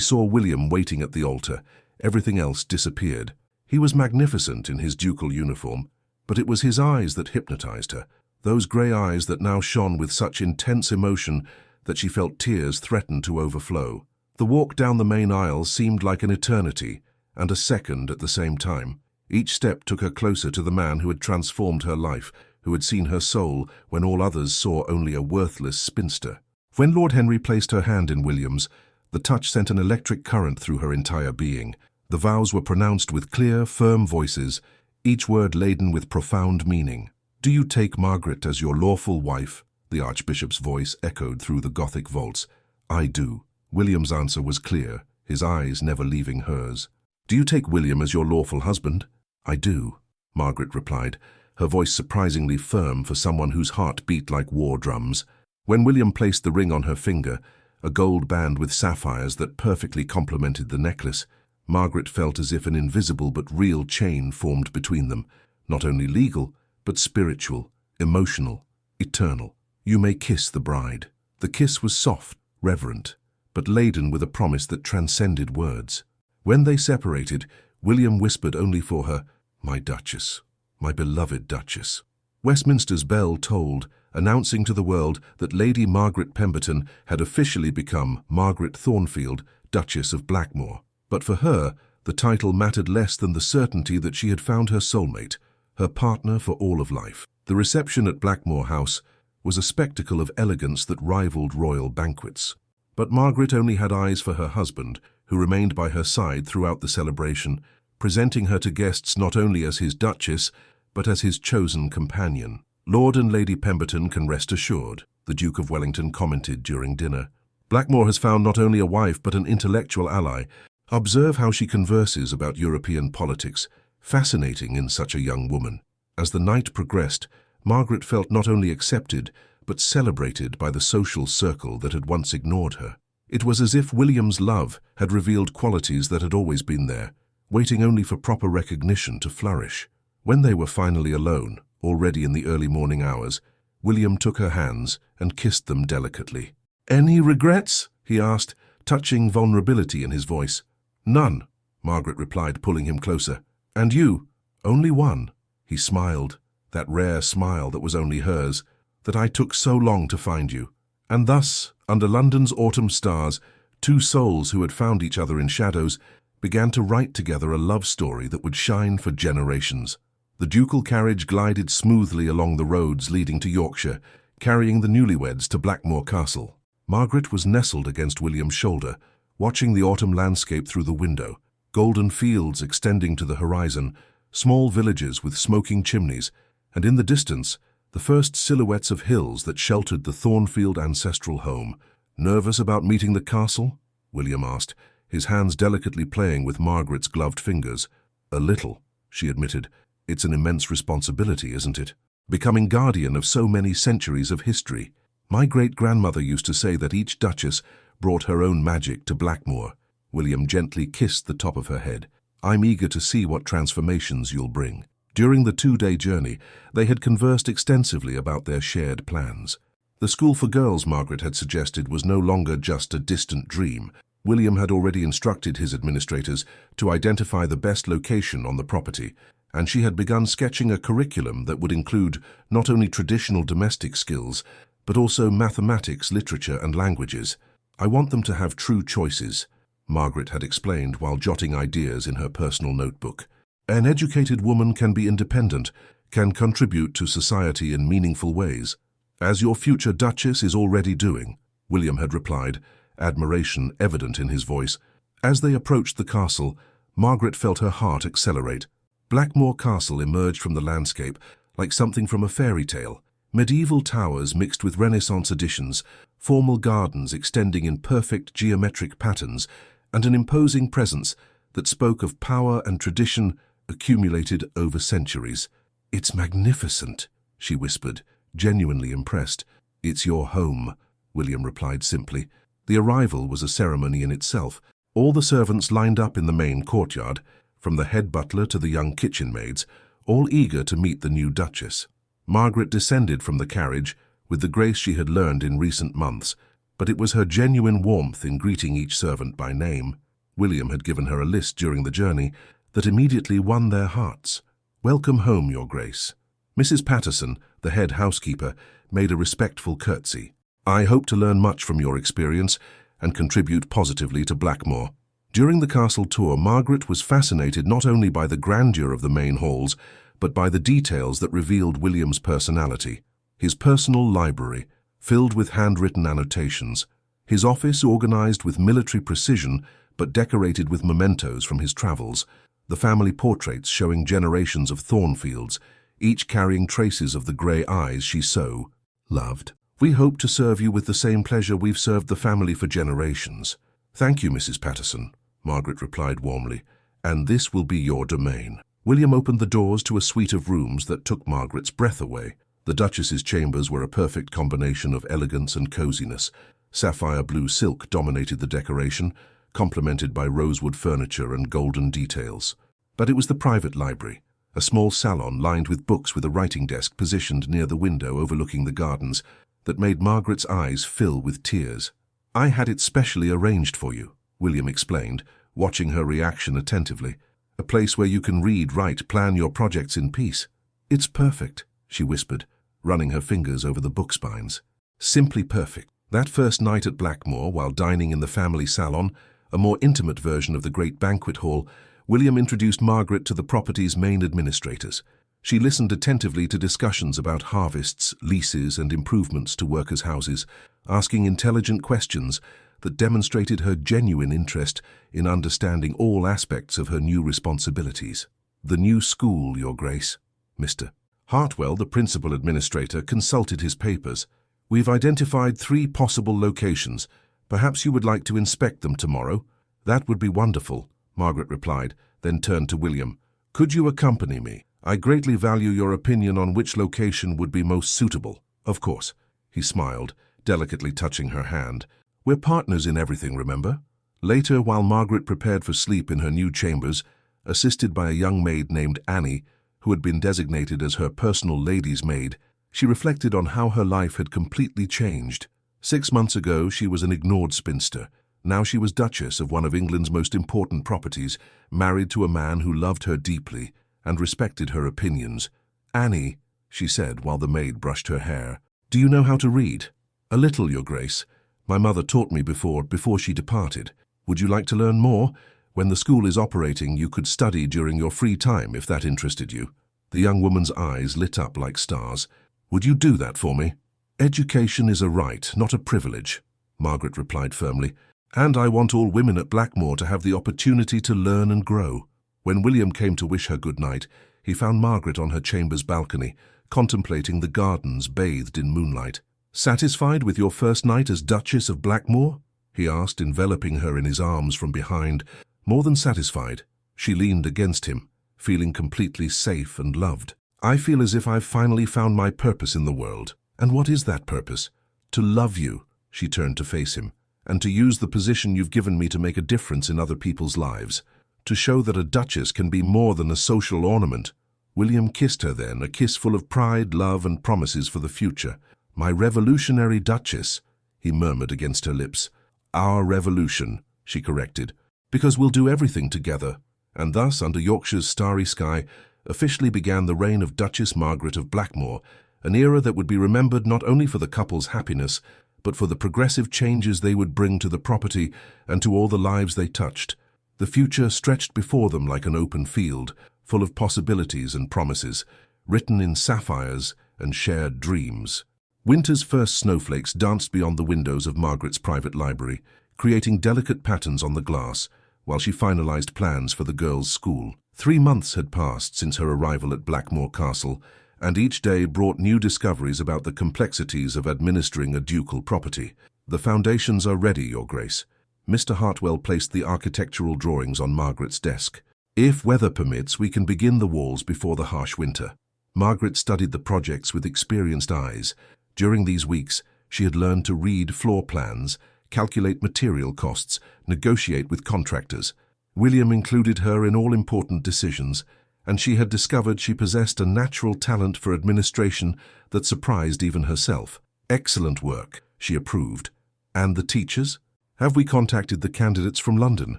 saw William waiting at the altar, everything else disappeared. He was magnificent in his ducal uniform, but it was his eyes that hypnotized her, those grey eyes that now shone with such intense emotion that she felt tears threaten to overflow. The walk down the main aisle seemed like an eternity, and a second at the same time. Each step took her closer to the man who had transformed her life, who had seen her soul when all others saw only a worthless spinster. When Lord Henry placed her hand in William's, the touch sent an electric current through her entire being. The vows were pronounced with clear, firm voices, each word laden with profound meaning. "Do you take Margaret as your lawful wife?" The Archbishop's voice echoed through the Gothic vaults. "I do." William's answer was clear, his eyes never leaving hers. "Do you take William as your lawful husband?" "I do," Margaret replied, her voice surprisingly firm for someone whose heart beat like war drums. When William placed the ring on her finger, a gold band with sapphires that perfectly complemented the necklace, Margaret felt as if an invisible but real chain formed between them, not only legal, but spiritual, emotional, eternal. "You may kiss the bride." The kiss was soft, reverent, but laden with a promise that transcended words. When they separated, William whispered only for her, "My Duchess, my beloved Duchess." Westminster's bell tolled, announcing to the world that Lady Margaret Pemberton had officially become Margaret Thornfield, Duchess of Blackmore. But for her, the title mattered less than the certainty that she had found her soulmate, her partner for all of life. The reception at Blackmore House was a spectacle of elegance that rivaled royal banquets. But Margaret only had eyes for her husband, who remained by her side throughout the celebration, presenting her to guests not only as his Duchess, but as his chosen companion. "Lord and Lady Pemberton can rest assured," the Duke of Wellington commented during dinner. "Blackmore has found not only a wife but an intellectual ally. Observe how she converses about European politics, fascinating in such a young woman." As the night progressed, Margaret felt not only accepted, but celebrated by the social circle that had once ignored her. It was as if William's love had revealed qualities that had always been there, waiting only for proper recognition to flourish. When they were finally alone, already in the early morning hours, William took her hands and kissed them delicately. "Any regrets?" he asked, touching vulnerability in his voice. "None," Margaret replied, pulling him closer. "And you?" "Only one." He smiled, that rare smile that was only hers, "that I took so long to find you." And thus, under London's autumn stars, two souls who had found each other in shadows began to write together a love story that would shine for generations. The ducal carriage glided smoothly along the roads leading to Yorkshire, carrying the newlyweds to Blackmore Castle. Margaret was nestled against William's shoulder, watching the autumn landscape through the window, golden fields extending to the horizon, small villages with smoking chimneys, and in the distance, the first silhouettes of hills that sheltered the Thornfield ancestral home. "Nervous about meeting the castle?" William asked, his hands delicately playing with Margaret's gloved fingers. "A little," she admitted. "It's an immense responsibility, isn't it? Becoming guardian of so many centuries of history. My great-grandmother used to say that each duchess brought her own magic to Blackmore." William gently kissed the top of her head. "I'm eager to see what transformations you'll bring." During the 2-day journey, they had conversed extensively about their shared plans. The school for girls Margaret had suggested was no longer just a distant dream. William had already instructed his administrators to identify the best location on the property, and she had begun sketching a curriculum that would include not only traditional domestic skills, but also mathematics, literature, and languages. "I want them to have true choices," Margaret had explained while jotting ideas in her personal notebook. "An educated woman can be independent, can contribute to society in meaningful ways, as your future Duchess is already doing, William had replied, admiration evident in his voice. As they approached the castle, Margaret felt her heart accelerate. Blackmore Castle emerged from the landscape like something from a fairy tale. Medieval towers mixed with Renaissance additions, formal gardens extending in perfect geometric patterns, and an imposing presence that spoke of power and tradition accumulated over centuries. "It's magnificent," she whispered, genuinely impressed. "It's your home," William replied simply. The arrival was a ceremony in itself. All the servants lined up in the main courtyard, from the head butler to the young kitchen maids, all eager to meet the new Duchess. Margaret descended from the carriage with the grace she had learned in recent months, but it was her genuine warmth in greeting each servant by name. William had given her a list during the journey that immediately won their hearts. "Welcome home, Your Grace." Mrs. Patterson, the head housekeeper, made a respectful curtsy. "I hope to learn much from your experience and contribute positively to Blackmore." During the castle tour, Margaret was fascinated not only by the grandeur of the main halls, but by the details that revealed William's personality. His personal library, filled with handwritten annotations, his office organized with military precision but decorated with mementos from his travels, the family portraits showing generations of Thornfields, each carrying traces of the grey eyes she so loved. "We hope to serve you with the same pleasure we've served the family for generations." "Thank you, Mrs. Patterson," Margaret replied warmly, "and this will be your domain." William opened the doors to a suite of rooms that took Margaret's breath away. The Duchess's chambers were a perfect combination of elegance and coziness. Sapphire blue silk dominated the decoration, complemented by rosewood furniture and golden details. But it was the private library, a small salon lined with books with a writing desk positioned near the window overlooking the gardens, that made Margaret's eyes fill with tears. "I had it specially arranged for you," William explained, watching her reaction attentively. "A place where you can read, write, plan your projects in peace." "It's perfect," she whispered, running her fingers over the book spines. "Simply perfect." That first night at Blackmore, while dining in the family salon, a more intimate version of the great banquet hall, William introduced Margaret to the property's main administrators. She listened attentively to discussions about harvests, leases, and improvements to workers' houses, asking intelligent questions that demonstrated her genuine interest in understanding all aspects of her new responsibilities. "The new school, Your Grace." Mr. Hartwell, the principal administrator, consulted his papers. "We've identified 3 possible locations. Perhaps you would like to inspect them tomorrow?" "That would be wonderful," Margaret replied, then turned to William. "Could you accompany me? I greatly value your opinion on which location would be most suitable." "Of course," he smiled, delicately touching her hand. "We're partners in everything, remember?" Later, while Margaret prepared for sleep in her new chambers, assisted by a young maid named Annie, who had been designated as her personal lady's maid, she reflected on how her life had completely changed. 6 months ago, she was an ignored spinster. Now she was Duchess of one of England's most important properties, married to a man who loved her deeply and respected her opinions. "Annie," she said while the maid brushed her hair, "do you know how to read?" "A little, Your Grace. My mother taught me before she departed. Would you like to learn more? When the school is operating, you could study during your free time if that interested you." The young woman's eyes lit up like stars. "Would you do that for me?" "Education is a right, not a privilege," Margaret replied firmly, "and I want all women at Blackmore to have the opportunity to learn and grow." When William came to wish her good night, he found Margaret on her chamber's balcony, contemplating the gardens bathed in moonlight. "Satisfied with your first night as Duchess of Blackmore?" he asked, enveloping her in his arms from behind. "More than satisfied." She leaned against him, feeling completely safe and loved. "I feel as if I've finally found my purpose in the world." "And what is that purpose?" "To love you," she turned to face him, "and to use the position you've given me to make a difference in other people's lives. To show that a duchess can be more than a social ornament." William kissed her then, a kiss full of pride, love, and promises for the future. "My revolutionary duchess," he murmured against her lips. "Our revolution," she corrected, "because we'll do everything together." And thus, under Yorkshire's starry sky, officially began the reign of Duchess Margaret of Blackmore, an era that would be remembered not only for the couple's happiness, but for the progressive changes they would bring to the property and to all the lives they touched. The future stretched before them like an open field, full of possibilities and promises, written in sapphires and shared dreams. Winter's first snowflakes danced beyond the windows of Margaret's private library, creating delicate patterns on the glass, while she finalized plans for the girls' school. 3 months had passed since her arrival at Blackmore Castle, and each day brought new discoveries about the complexities of administering a ducal property. "The foundations are ready, Your Grace." Mr. Hartwell placed the architectural drawings on Margaret's desk. "If weather permits, we can begin the walls before the harsh winter." Margaret studied the projects with experienced eyes. During these weeks, she had learned to read floor plans, calculate material costs, negotiate with contractors. William included her in all important decisions, and she had discovered she possessed a natural talent for administration that surprised even herself. "Excellent work," she approved. "And the teachers? Have we contacted the candidates from London?"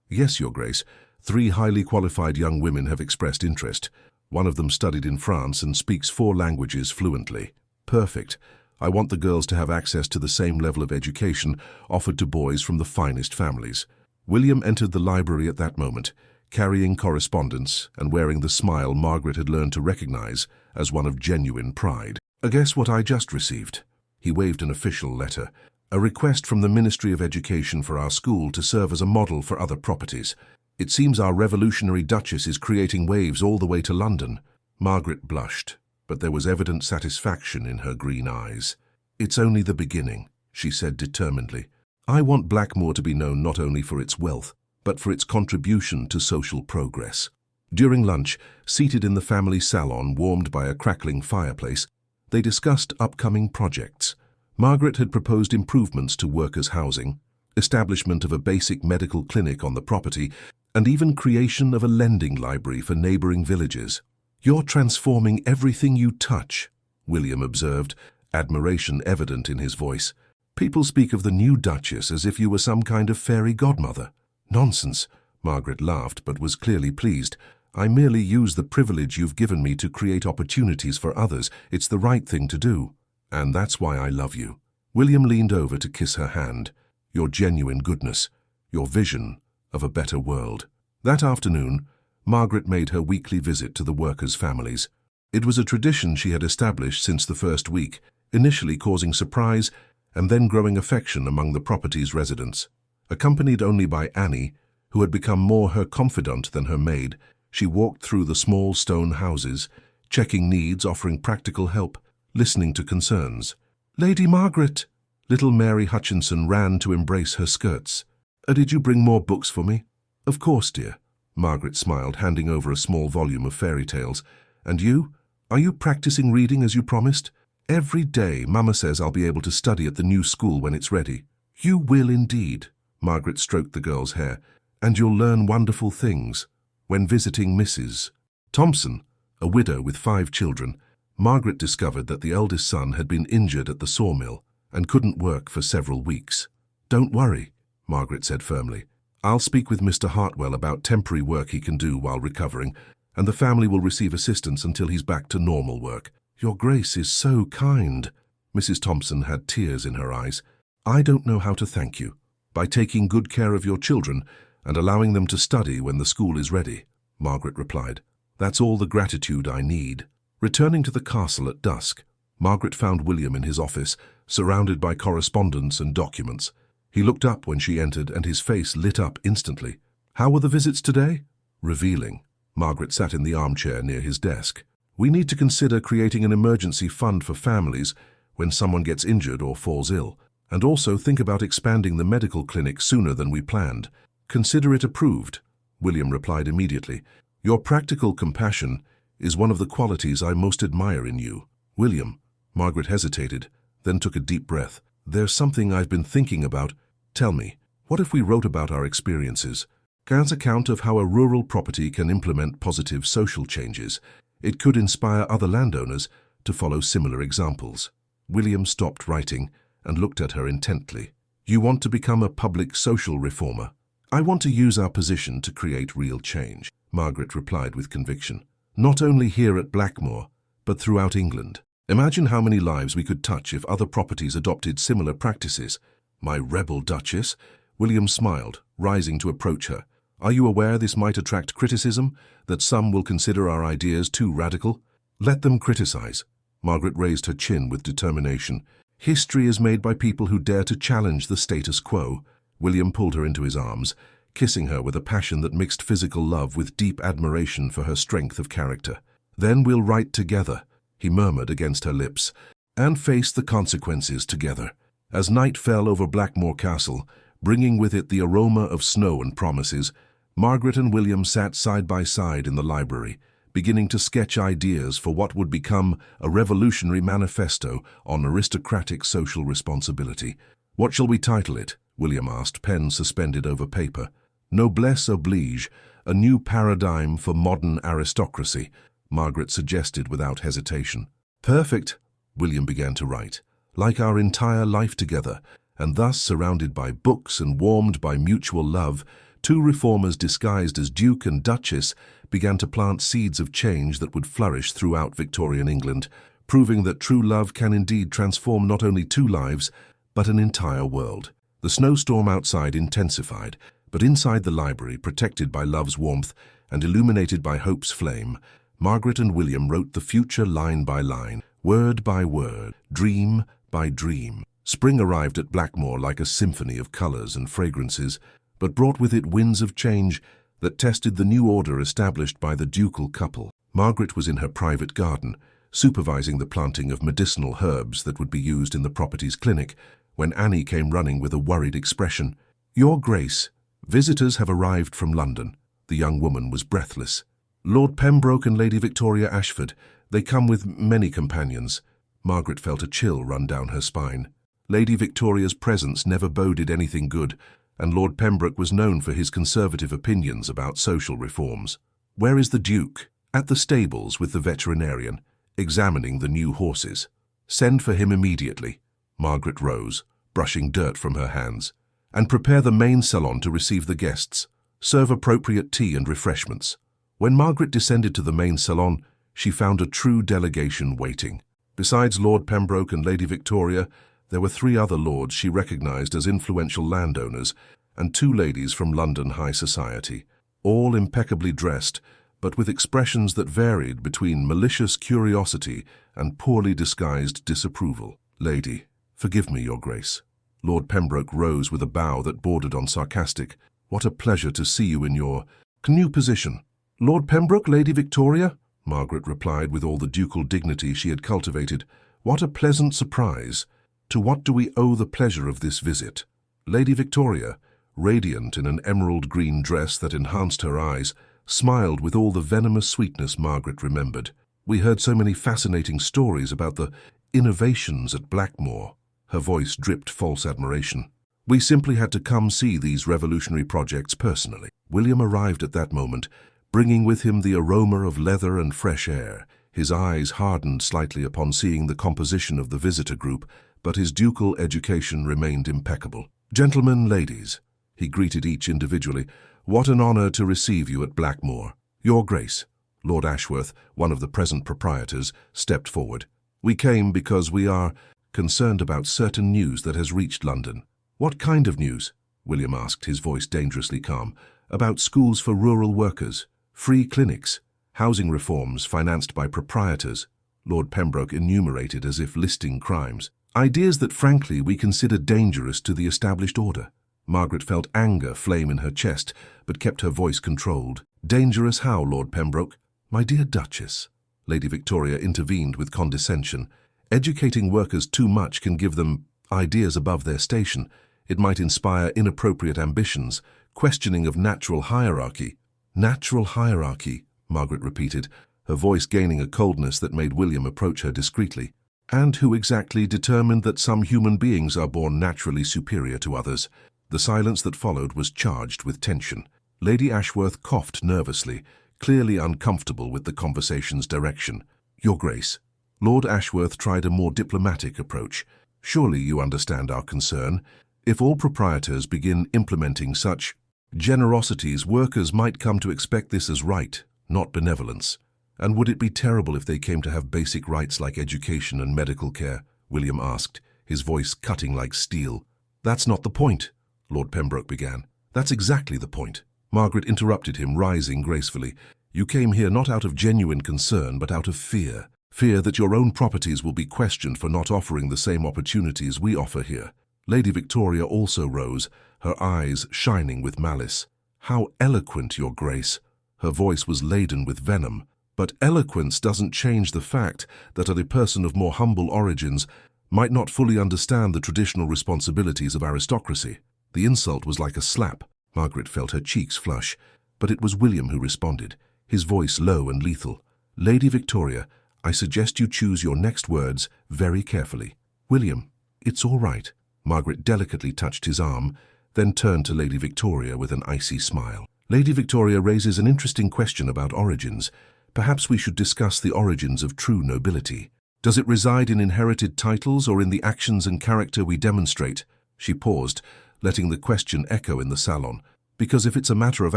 "Yes, Your Grace. 3 highly qualified young women have expressed interest. One of them studied in France and speaks 4 languages fluently." "Perfect. I want the girls to have access to the same level of education offered to boys from the finest families." William entered the library at that moment, carrying correspondence and wearing the smile Margaret had learned to recognize as one of genuine pride. "Guess what I just received?" He waved an official letter. "A request from the Ministry of Education for our school to serve as a model for other properties. It seems our revolutionary Duchess is creating waves all the way to London." Margaret blushed, but there was evident satisfaction in her green eyes. "It's only the beginning," she said determinedly. "I want Blackmore to be known not only for its wealth, but for its contribution to social progress." During lunch, seated in the family salon warmed by a crackling fireplace, they discussed upcoming projects. Margaret had proposed improvements to workers' housing, establishment of a basic medical clinic on the property, and even creation of a lending library for neighboring villages. "You're transforming everything you touch," William observed, admiration evident in his voice. "People speak of the new Duchess as if you were some kind of fairy godmother." "Nonsense," Margaret laughed but was clearly pleased. "I merely use the privilege you've given me to create opportunities for others. It's the right thing to do. And that's why I love you." William leaned over to kiss her hand. "Your genuine goodness, your vision of a better world." That afternoon, Margaret made her weekly visit to the workers' families. It was a tradition she had established since the first week, initially causing surprise and then growing affection among the property's residents. Accompanied only by Annie, who had become more her confidant than her maid, she walked through the small stone houses, checking needs, offering practical help, listening to concerns. "Lady Margaret!" Little Mary Hutchinson ran to embrace her skirts. Did you bring more books for me?" "Of course, dear." Margaret smiled, handing over a small volume of fairy tales. "And you? Are you practicing reading as you promised?" "Every day, Mama says I'll be able to study at the new school when it's ready." "You will indeed." Margaret stroked the girl's hair. "And you'll learn wonderful things when visiting Mrs. Thompson, a widow with 5 children. Margaret discovered that the eldest son had been injured at the sawmill and couldn't work for several weeks. "Don't worry," Margaret said firmly. "I'll speak with Mr. Hartwell about temporary work he can do while recovering, and the family will receive assistance until he's back to normal work." "Your Grace is so kind." Mrs. Thompson had tears in her eyes. "I don't know how to thank you." "By taking good care of your children and allowing them to study when the school is ready," Margaret replied. "That's all the gratitude I need." Returning to the castle at dusk, Margaret found William in his office, surrounded by correspondence and documents. He looked up when she entered, and his face lit up instantly. "How were the visits today?" "Revealing." Margaret sat in the armchair near his desk. "We need to consider creating an emergency fund for families when someone gets injured or falls ill, and also think about expanding the medical clinic sooner than we planned." "Consider it approved," William replied immediately. "Your practical compassion is one of the qualities I most admire in you." "William," Margaret hesitated, then took a deep breath. "There's something I've been thinking about." "Tell me, what if we wrote about our experiences? As account of how a rural property can implement positive social changes. It could inspire other landowners to follow similar examples." William stopped writing and looked at her intently. "You want to become a public social reformer?" "I want to use our position to create real change," Margaret replied with conviction. "Not only here at Blackmore, but throughout England. Imagine how many lives we could touch if other properties adopted similar practices." "My rebel Duchess," William smiled, rising to approach her. "Are you aware this might attract criticism, that some will consider our ideas too radical?" Let them criticize. Margaret raised her chin with determination. History is made by people who dare to challenge the status quo. William pulled her into his arms, kissing her with a passion that mixed physical love with deep admiration for her strength of character. Then we'll write together, he murmured against her lips, and face the consequences together. As night fell over Blackmore Castle, bringing with it the aroma of snow and promises, Margaret and William sat side by side in the library, beginning to sketch ideas for what would become a revolutionary manifesto on aristocratic social responsibility. What shall we title it? William asked, pen suspended over paper. Noblesse oblige, a new paradigm for modern aristocracy, Margaret suggested without hesitation. Perfect, William began to write. Like our entire life together, and thus surrounded by books and warmed by mutual love, two reformers disguised as Duke and Duchess began to plant seeds of change that would flourish throughout Victorian England, proving that true love can indeed transform not only two lives, but an entire world. The snowstorm outside intensified, but inside the library, protected by love's warmth and illuminated by hope's flame, Margaret and William wrote the future line by line, word by word, dream by dream. Spring arrived at Blackmore like a symphony of colors and fragrances, but brought with it winds of change that tested the new order established by the ducal couple. Margaret was in her private garden, supervising the planting of medicinal herbs that would be used in the property's clinic, when Annie came running with a worried expression. "Your Grace, visitors have arrived from London." The young woman was breathless. "Lord Pembroke and Lady Victoria Ashford. They come with many companions." Margaret felt a chill run down her spine. Lady Victoria's presence never boded anything good, and Lord Pembroke was known for his conservative opinions about social reforms. "Where is the Duke?" "At the stables with the veterinarian, examining the new horses." "Send for him immediately." Margaret rose, brushing dirt from her hands. "And prepare the main salon to receive the guests. Serve appropriate tea and refreshments." When Margaret descended to the main salon, she found a true delegation waiting. Besides Lord Pembroke and Lady Victoria, there were 3 other lords she recognized as influential landowners and 2 ladies from London high society, all impeccably dressed, but with expressions that varied between malicious curiosity and poorly disguised disapproval. "Lady, forgive me, Your Grace." Lord Pembroke rose with a bow that bordered on sarcastic. "What a pleasure to see you in your new position." "Lord Pembroke, Lady Victoria?" Margaret replied with all the ducal dignity she had cultivated. "What a pleasant surprise. To what do we owe the pleasure of this visit?" Lady Victoria, radiant in an emerald green dress that enhanced her eyes, smiled with all the venomous sweetness Margaret remembered. "We heard so many fascinating stories about the innovations at Blackmore." Her voice dripped false admiration. "We simply had to come see these revolutionary projects personally." William arrived at that moment, bringing with him the aroma of leather and fresh air. His eyes hardened slightly upon seeing the composition of the visitor group, but his ducal education remained impeccable. "Gentlemen, ladies," he greeted each individually, "what an honor to receive you at Blackmore. Your Grace." Lord Ashworth, one of the present proprietors, stepped forward. "We came because we are concerned about certain news that has reached London." "What kind of news?" William asked, his voice dangerously calm. "About schools for rural workers, free clinics, housing reforms financed by proprietors," Lord Pembroke enumerated as if listing crimes. "Ideas that, frankly, we consider dangerous to the established order." Margaret felt anger flame in her chest, but kept her voice controlled. "Dangerous how, Lord Pembroke?" "My dear Duchess," Lady Victoria intervened with condescension, "educating workers too much can give them ideas above their station. It might inspire inappropriate ambitions, questioning of natural hierarchy." "Natural hierarchy," Margaret repeated, her voice gaining a coldness that made William approach her discreetly. "And who exactly determined that some human beings are born naturally superior to others?" The silence that followed was charged with tension. Lady Ashworth coughed nervously, clearly uncomfortable with the conversation's direction. "Your Grace." Lord Ashworth tried a more diplomatic approach. "Surely you understand our concern. If all proprietors begin implementing such generosities, workers might come to expect this as right, not benevolence. And would it be terrible if they came to have basic rights like education and medical care?" William asked, his voice cutting like steel. "That's not the point," Lord Pembroke began. "That's exactly the point." Margaret interrupted him, rising gracefully. You came here not out of genuine concern, but out of fear. Fear that your own properties will be questioned for not offering the same opportunities we offer here. Lady Victoria also rose, her eyes shining with malice. How eloquent, Your Grace! Her voice was laden with venom. But eloquence doesn't change the fact that a person of more humble origins might not fully understand the traditional responsibilities of aristocracy. The insult was like a slap. Margaret felt her cheeks flush, but it was William who responded, his voice low and lethal. Lady Victoria, I suggest you choose your next words very carefully. William, it's all right. Margaret delicately touched his arm, then turned to Lady Victoria with an icy smile. Lady Victoria raises an interesting question about origins. Perhaps we should discuss the origins of true nobility. Does it reside in inherited titles or in the actions and character we demonstrate? She paused, letting the question echo in the salon. Because if it's a matter of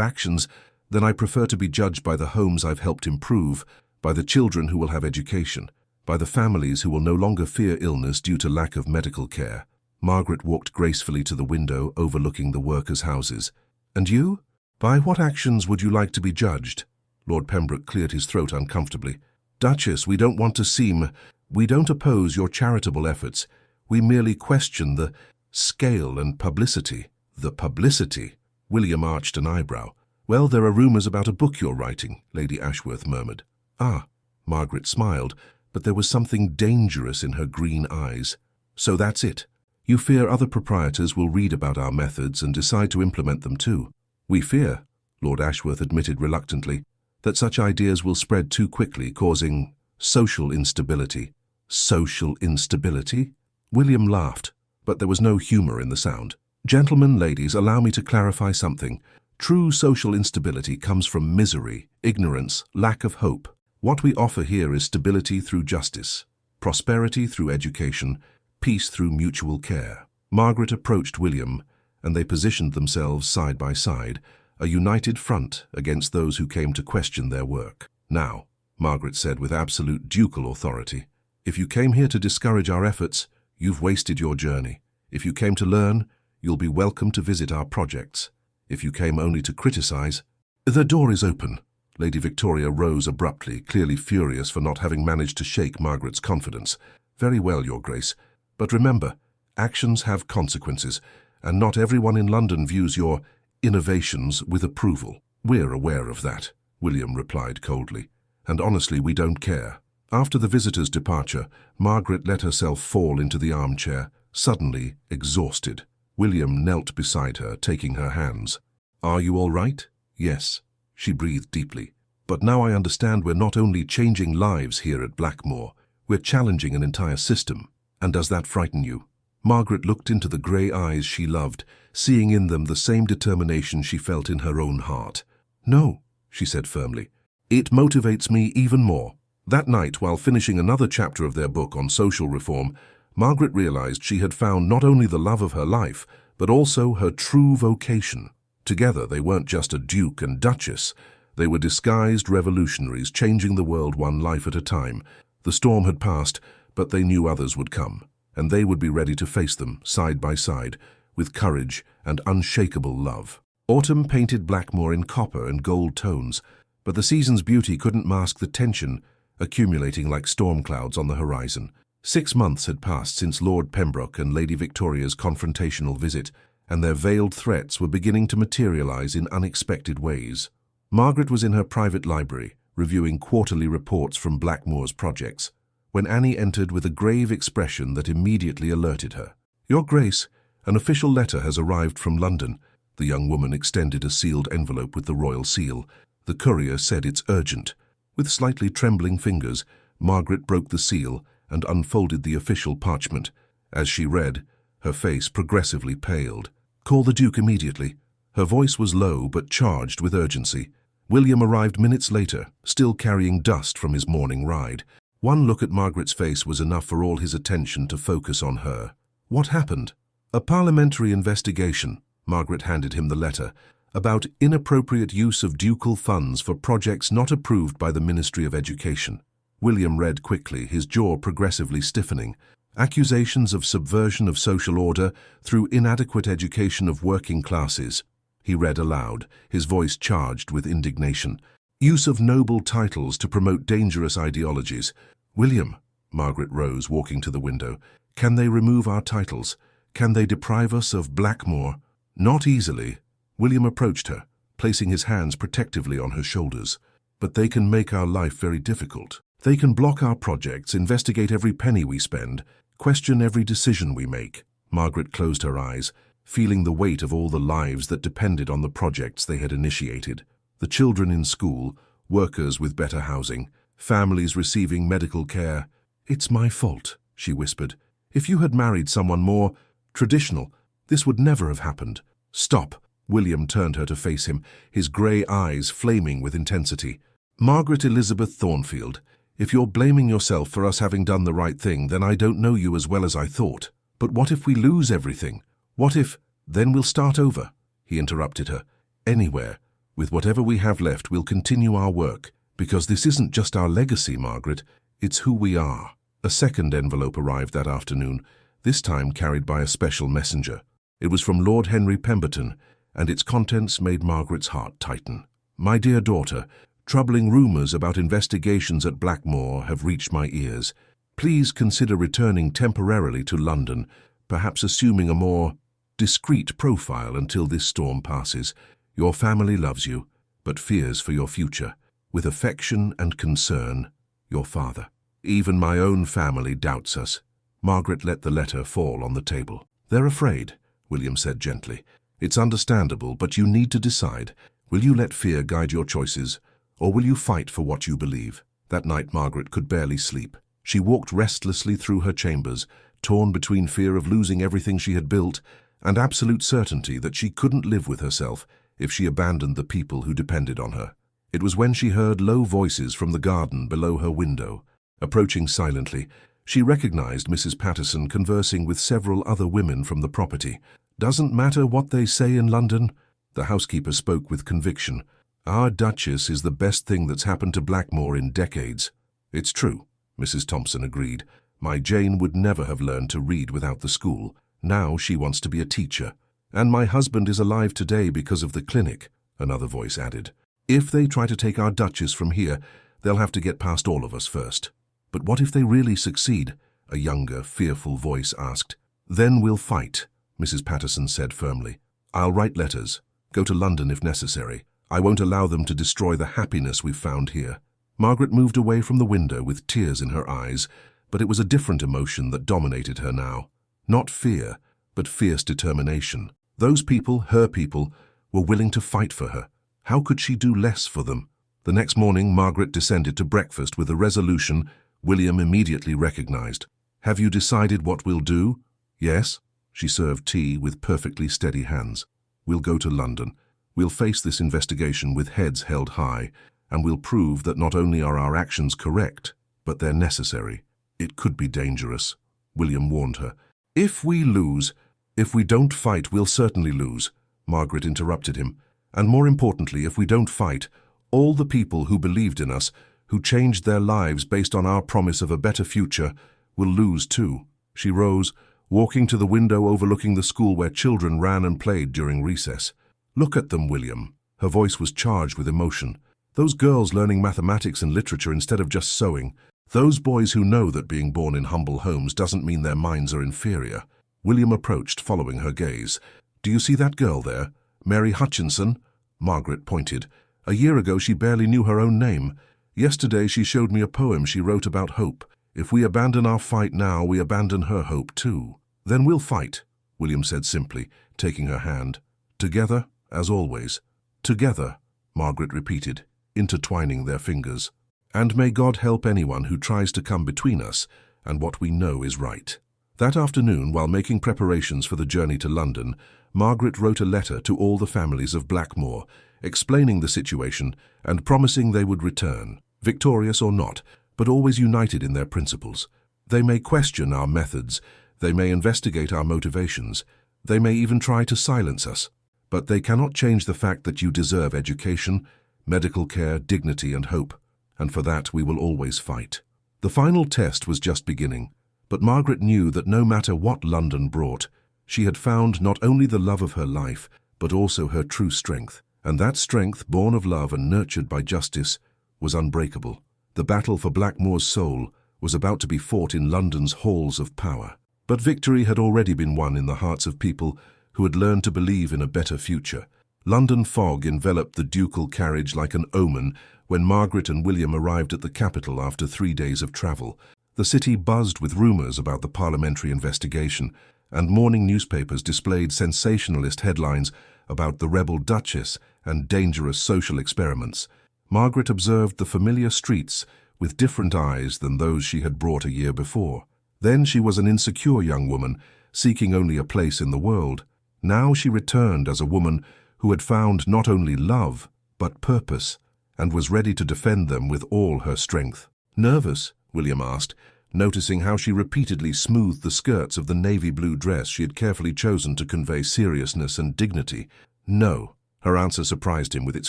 actions, then I prefer to be judged by the homes I've helped improve, by the children who will have education, by the families who will no longer fear illness due to lack of medical care. Margaret walked gracefully to the window overlooking the workers' houses. And you? By what actions would you like to be judged? Lord Pembroke cleared his throat uncomfortably. Duchess, we don't oppose your charitable efforts. We merely question the scale and publicity. The publicity? William arched an eyebrow. Well, there are rumours about a book you're writing, Lady Ashworth murmured. Ah, Margaret smiled, but there was something dangerous in her green eyes. So that's it. You fear other proprietors will read about our methods and decide to implement them too. We fear, Lord Ashworth admitted reluctantly, that such ideas will spread too quickly, causing social instability. Social instability? William laughed, but there was no humour in the sound. Gentlemen, ladies, allow me to clarify something. True social instability comes from misery, ignorance, lack of hope. What we offer here is stability through justice, prosperity through education, peace through mutual care. Margaret approached William, and they positioned themselves side by side, a united front against those who came to question their work. Now, Margaret said with absolute ducal authority, if you came here to discourage our efforts, you've wasted your journey. If you came to learn, you'll be welcome to visit our projects. If you came only to criticize, the door is open. Lady Victoria rose abruptly, clearly furious for not having managed to shake Margaret's confidence. Very well, Your Grace. But remember, actions have consequences, and not everyone in London views your innovations with approval. We're aware of that, William replied coldly. And honestly, we don't care. After the visitor's departure, Margaret let herself fall into the armchair, suddenly exhausted. William knelt beside her, taking her hands. Are you all right? Yes, she breathed deeply. But now I understand we're not only changing lives here at Blackmore, we're challenging an entire system. And does that frighten you? Margaret looked into the grey eyes she loved, seeing in them the same determination she felt in her own heart. No, she said firmly. It motivates me even more. That night, while finishing another chapter of their book on social reform, Margaret realized she had found not only the love of her life, but also her true vocation. Together, they weren't just a duke and duchess. They were disguised revolutionaries, changing the world one life at a time. The storm had passed, but they knew others would come, and they would be ready to face them, side by side, with courage and unshakable love. Autumn painted Blackmore in copper and gold tones, but the season's beauty couldn't mask the tension accumulating like storm clouds on the horizon. 6 months had passed since Lord Pembroke and Lady Victoria's confrontational visit, and their veiled threats were beginning to materialize in unexpected ways. Margaret was in her private library, reviewing quarterly reports from Blackmore's projects, when Annie entered with a grave expression that immediately alerted her. Your Grace, an official letter has arrived from London. The young woman extended a sealed envelope with the royal seal. The courier said it's urgent. With slightly trembling fingers, Margaret broke the seal and unfolded the official parchment. As she read, her face progressively paled. Call the Duke immediately. Her voice was low but charged with urgency. William arrived minutes later, still carrying dust from his morning ride. One look at Margaret's face was enough for all his attention to focus on her. What happened? A parliamentary investigation, Margaret handed him the letter, about inappropriate use of ducal funds for projects not approved by the Ministry of Education. William read quickly, his jaw progressively stiffening. Accusations of subversion of social order through inadequate education of working classes. He read aloud, his voice charged with indignation. Use of noble titles to promote dangerous ideologies. William, Margaret rose, walking to the window. Can they remove our titles? Can they deprive us of Blackmore? Not easily. William approached her, placing his hands protectively on her shoulders. But they can make our life very difficult. They can block our projects, investigate every penny we spend, question every decision we make. Margaret closed her eyes, feeling the weight of all the lives that depended on the projects they had initiated. The children in school, workers with better housing, families receiving medical care. It's my fault, she whispered. If you had married someone more traditional, this would never have happened. Stop. William turned her to face him, his grey eyes flaming with intensity. Margaret Elizabeth Thornfield, if you're blaming yourself for us having done the right thing, then I don't know you as well as I thought. But what if we lose everything? What if... Then we'll start over, he interrupted her. Anywhere. With whatever we have left, we'll continue our work. Because this isn't just our legacy, Margaret. It's who we are. A second envelope arrived that afternoon, this time carried by a special messenger. It was from Lord Henry Pemberton, and its contents made Margaret's heart tighten. My dear daughter, troubling rumours about investigations at Blackmore have reached my ears. Please consider returning temporarily to London, perhaps assuming a more discreet profile until this storm passes. Your family loves you, but fears for your future. With affection and concern, your father. Even my own family doubts us. Margaret let the letter fall on the table. They're afraid, William said gently. It's understandable, but you need to decide. Will you let fear guide your choices, or will you fight for what you believe? That night Margaret could barely sleep. She walked restlessly through her chambers, torn between fear of losing everything she had built and absolute certainty that she couldn't live with herself if she abandoned the people who depended on her. It was when she heard low voices from the garden below her window. Approaching silently, she recognized Mrs. Patterson conversing with several other women from the property. Doesn't matter what they say in London, the housekeeper spoke with conviction. Our Duchess is the best thing that's happened to Blackmore in decades. It's true, Mrs. Thompson agreed. My Jane would never have learned to read without the school. Now she wants to be a teacher. And my husband is alive today because of the clinic, another voice added. If they try to take our Duchess from here, they'll have to get past all of us first. But what if they really succeed? A younger, fearful voice asked. Then we'll fight, Mrs. Patterson said firmly. I'll write letters, go to London if necessary. I won't allow them to destroy the happiness we've found here. Margaret moved away from the window with tears in her eyes, but it was a different emotion that dominated her now. Not fear, but fierce determination. Those people, her people, were willing to fight for her. How could she do less for them? The next morning, Margaret descended to breakfast with a resolution William immediately recognized. Have you decided what we'll do? Yes. She served tea with perfectly steady hands. We'll go to London. We'll face this investigation with heads held high, and we'll prove that not only are our actions correct, but they're necessary. It could be dangerous, William warned her. If we lose, if we don't fight, we'll certainly lose, Margaret interrupted him. And more importantly, if we don't fight, all the people who believed in us, who changed their lives based on our promise of a better future, will lose too. She rose, walking to the window overlooking the school where children ran and played during recess. Look at them, William. Her voice was charged with emotion. Those girls learning mathematics and literature instead of just sewing. Those boys who know that being born in humble homes doesn't mean their minds are inferior. William approached, following her gaze. Do you see that girl there? Mary Hutchinson? Margaret pointed. A year ago she barely knew her own name. Yesterday she showed me a poem she wrote about hope. If we abandon our fight now, we abandon her hope too. Then we'll fight, William said simply, taking her hand. Together, as always. Together, Margaret repeated, intertwining their fingers. And may God help anyone who tries to come between us and what we know is right. That afternoon, while making preparations for the journey to London, Margaret wrote a letter to all the families of Blackmore, explaining the situation and promising they would return, victorious or not, but always united in their principles. They may question our methods, they may investigate our motivations, they may even try to silence us, but they cannot change the fact that you deserve education, medical care, dignity and hope, and for that we will always fight. The final test was just beginning, but Margaret knew that no matter what London brought, she had found not only the love of her life, but also her true strength. And that strength, born of love and nurtured by justice, was unbreakable. The battle for Blackmore's soul was about to be fought in London's halls of power. But victory had already been won in the hearts of people who had learned to believe in a better future. London fog enveloped the ducal carriage like an omen when Margaret and William arrived at the capital after 3 days of travel. The city buzzed with rumours about the parliamentary investigation, and morning newspapers displayed sensationalist headlines about the rebel Duchess and dangerous social experiments. Margaret observed the familiar streets with different eyes than those she had brought a year before. Then she was an insecure young woman, seeking only a place in the world. Now she returned as a woman who had found not only love, but purpose, and was ready to defend them with all her strength. "Nervous?" William asked, noticing how she repeatedly smoothed the skirts of the navy blue dress she had carefully chosen to convey seriousness and dignity. "No." Her answer surprised him with its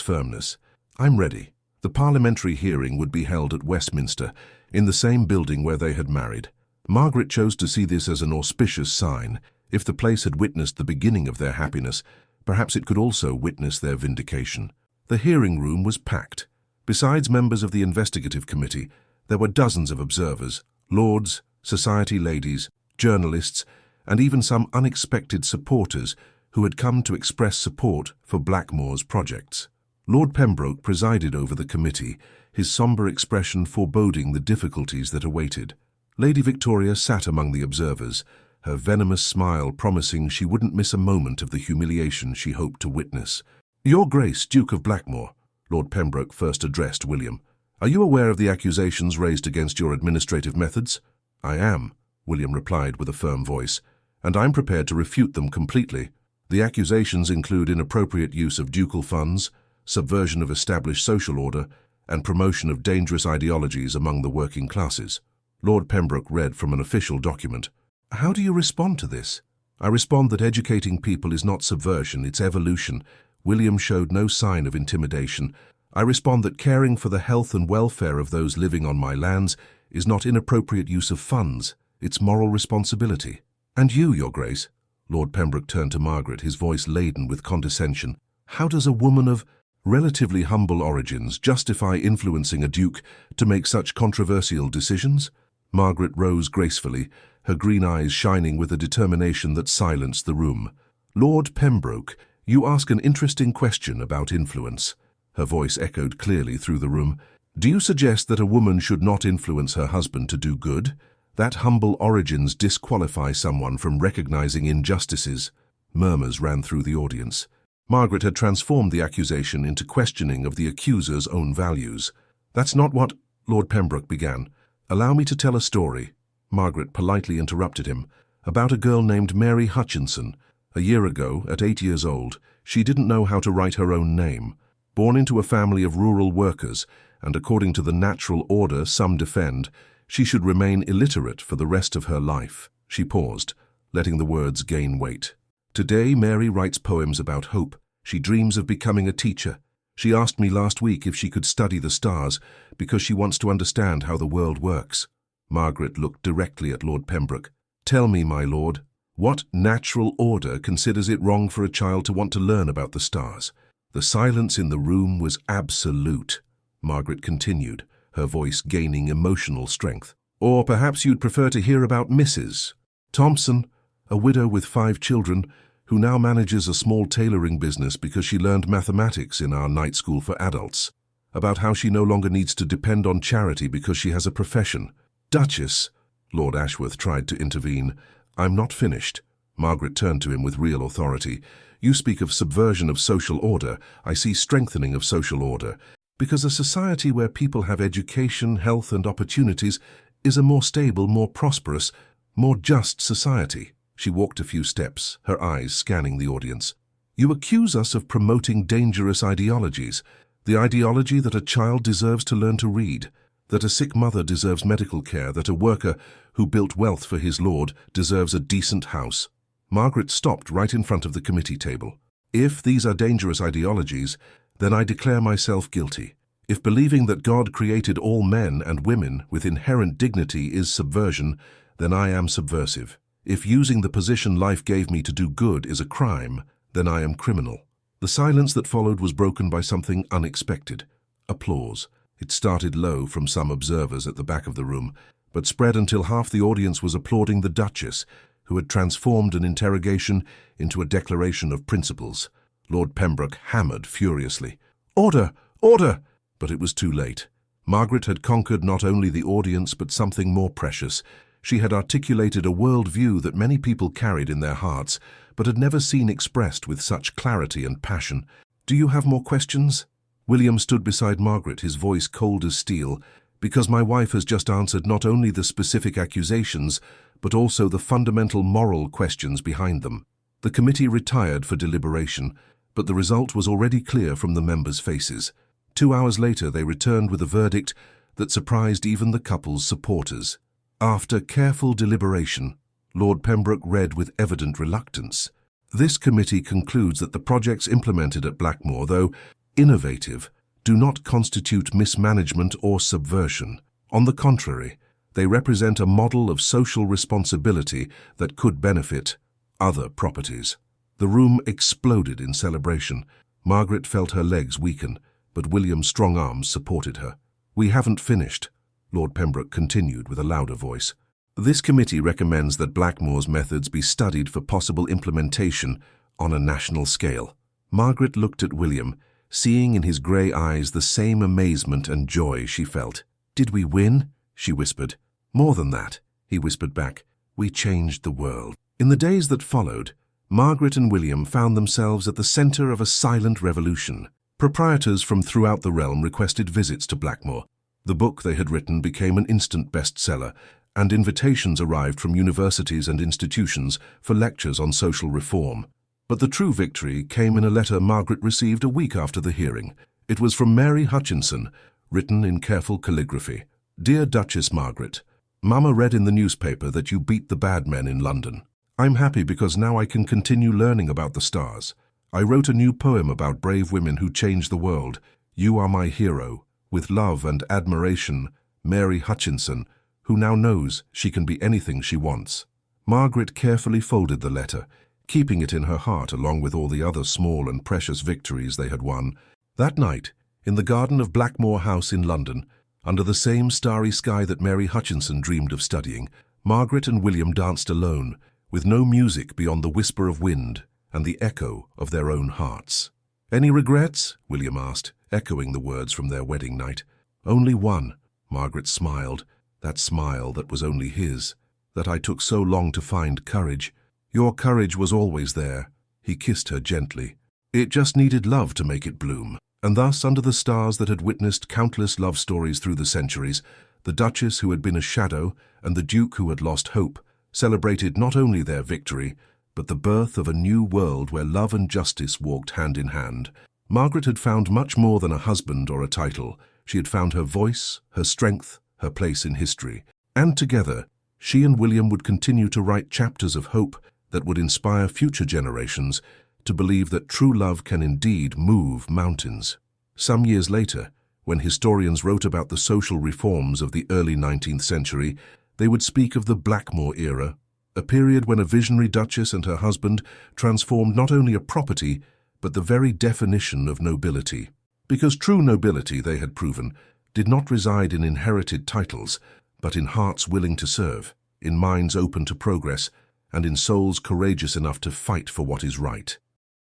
firmness. "I'm ready." The parliamentary hearing would be held at Westminster, in the same building where they had married. Margaret chose to see this as an auspicious sign. If the place had witnessed the beginning of their happiness, perhaps it could also witness their vindication. The hearing room was packed. Besides members of the investigative committee, there were dozens of observers, lords, society ladies, journalists, and even some unexpected supporters who had come to express support for Blackmore's projects. Lord Pembroke presided over the committee, his sombre expression foreboding the difficulties that awaited. Lady Victoria sat among the observers, her venomous smile promising she wouldn't miss a moment of the humiliation she hoped to witness. "Your Grace, Duke of Blackmore," Lord Pembroke first addressed William, "are you aware of the accusations raised against your administrative methods?" "I am," William replied with a firm voice, "and I'm prepared to refute them completely. The accusations include inappropriate use of ducal funds, subversion of established social order, and promotion of dangerous ideologies among the working classes." Lord Pembroke read from an official document. "How do you respond to this?" "I respond that educating people is not subversion, it's evolution." William showed no sign of intimidation. "I respond that caring for the health and welfare of those living on my lands is not inappropriate use of funds, it's moral responsibility." "And you, Your Grace?" Lord Pembroke turned to Margaret, his voice laden with condescension. "How does a woman of relatively humble origins justify influencing a duke to make such controversial decisions?" Margaret rose gracefully, her green eyes shining with a determination that silenced the room. "Lord Pembroke, you ask an interesting question about influence." Her voice echoed clearly through the room. "Do you suggest that a woman should not influence her husband to do good? That humble origins disqualify someone from recognizing injustices?" Murmurs ran through the audience. Margaret had transformed the accusation into questioning of the accuser's own values. "That's not what—" Lord Pembroke began. "Allow me to tell a story," Margaret politely interrupted him, "about a girl named Mary Hutchinson. A year ago, at 8 years old, she didn't know how to write her own name. Born into a family of rural workers, and according to the natural order some defend, she should remain illiterate for the rest of her life." She paused, letting the words gain weight. "Today, Mary writes poems about hope. She dreams of becoming a teacher. She asked me last week if she could study the stars because she wants to understand how the world works." Margaret looked directly at Lord Pembroke. "Tell me, my lord, what natural order considers it wrong for a child to want to learn about the stars?" The silence in the room was absolute. Margaret continued, her voice gaining emotional strength. "Or perhaps you'd prefer to hear about Mrs. Thompson, a widow with 5 children, who now manages a small tailoring business because she learned mathematics in our night school for adults. About how she no longer needs to depend on charity because she has a profession." "Duchess," Lord Ashworth tried to intervene. "I'm not finished." Margaret turned to him with real authority. "You speak of subversion of social order. I see strengthening of social order. Because a society where people have education, health, and opportunities is a more stable, more prosperous, more just society." She walked a few steps, her eyes scanning the audience. "You accuse us of promoting dangerous ideologies. The ideology that a child deserves to learn to read, that a sick mother deserves medical care, that a worker who built wealth for his lord deserves a decent house." Margaret stopped right in front of the committee table. "If these are dangerous ideologies, then I declare myself guilty. If believing that God created all men and women with inherent dignity is subversion, then I am subversive. If using the position life gave me to do good is a crime, then I am criminal." The silence that followed was broken by something unexpected. Applause. It started low from some observers at the back of the room, but spread until half the audience was applauding the Duchess, who had transformed an interrogation into a declaration of principles. Lord Pembroke hammered furiously. "Order! Order!" But it was too late. Margaret had conquered not only the audience but something more precious. She had articulated a world-view that many people carried in their hearts, but had never seen expressed with such clarity and passion. "Do you have more questions?" William stood beside Margaret, his voice cold as steel. "Because my wife has just answered not only the specific accusations, but also the fundamental moral questions behind them." The committee retired for deliberation, but the result was already clear from the members' faces. 2 hours later, they returned with a verdict that surprised even the couple's supporters. After careful deliberation, Lord Pembroke read with evident reluctance. This committee concludes that the projects implemented at Blackmore, though innovative, do not constitute mismanagement or subversion. On the contrary, they represent a model of social responsibility that could benefit other properties. The room exploded in celebration. Margaret felt her legs weaken, but William's strong arms supported her. "We haven't finished," Lord Pembroke continued with a louder voice. "This committee recommends that Blackmore's methods be studied for possible implementation on a national scale." Margaret looked at William, seeing in his grey eyes the same amazement and joy she felt. "Did we win?" she whispered. "More than that," he whispered back. "We changed the world." In the days that followed, Margaret and William found themselves at the centre of a silent revolution. Proprietors from throughout the realm requested visits to Blackmore. The book they had written became an instant bestseller, and invitations arrived from universities and institutions for lectures on social reform. But the true victory came in a letter Margaret received a week after the hearing. It was from Mary Hutchinson, written in careful calligraphy. "Dear Duchess Margaret, Mama read in the newspaper that you beat the bad men in London. I'm happy because now I can continue learning about the stars. I wrote a new poem about brave women who changed the world. You are my hero. With love and admiration, Mary Hutchinson, who now knows she can be anything she wants." Margaret carefully folded the letter, keeping it in her heart along with all the other small and precious victories they had won. That night, in the garden of Blackmore House in London, under the same starry sky that Mary Hutchinson dreamed of studying, Margaret and William danced alone, with no music beyond the whisper of wind and the echo of their own hearts. "Any regrets?" William asked, echoing the words from their wedding night. "Only one," Margaret smiled, that smile that was only his, "that I took so long to find courage. Your courage was always there." He kissed her gently. "It just needed love to make it bloom." And thus, under the stars that had witnessed countless love stories through the centuries, the Duchess who had been a shadow and the Duke who had lost hope celebrated not only their victory, but the birth of a new world where love and justice walked hand in hand. Margaret had found much more than a husband or a title. She had found her voice, her strength, her place in history. And together, she and William would continue to write chapters of hope that would inspire future generations to believe that true love can indeed move mountains. Some years later, when historians wrote about the social reforms of the early 19th century, they would speak of the Blackmore era, a period when a visionary duchess and her husband transformed not only a property, but the very definition of nobility. Because true nobility, they had proven, did not reside in inherited titles, but in hearts willing to serve, in minds open to progress, and in souls courageous enough to fight for what is right.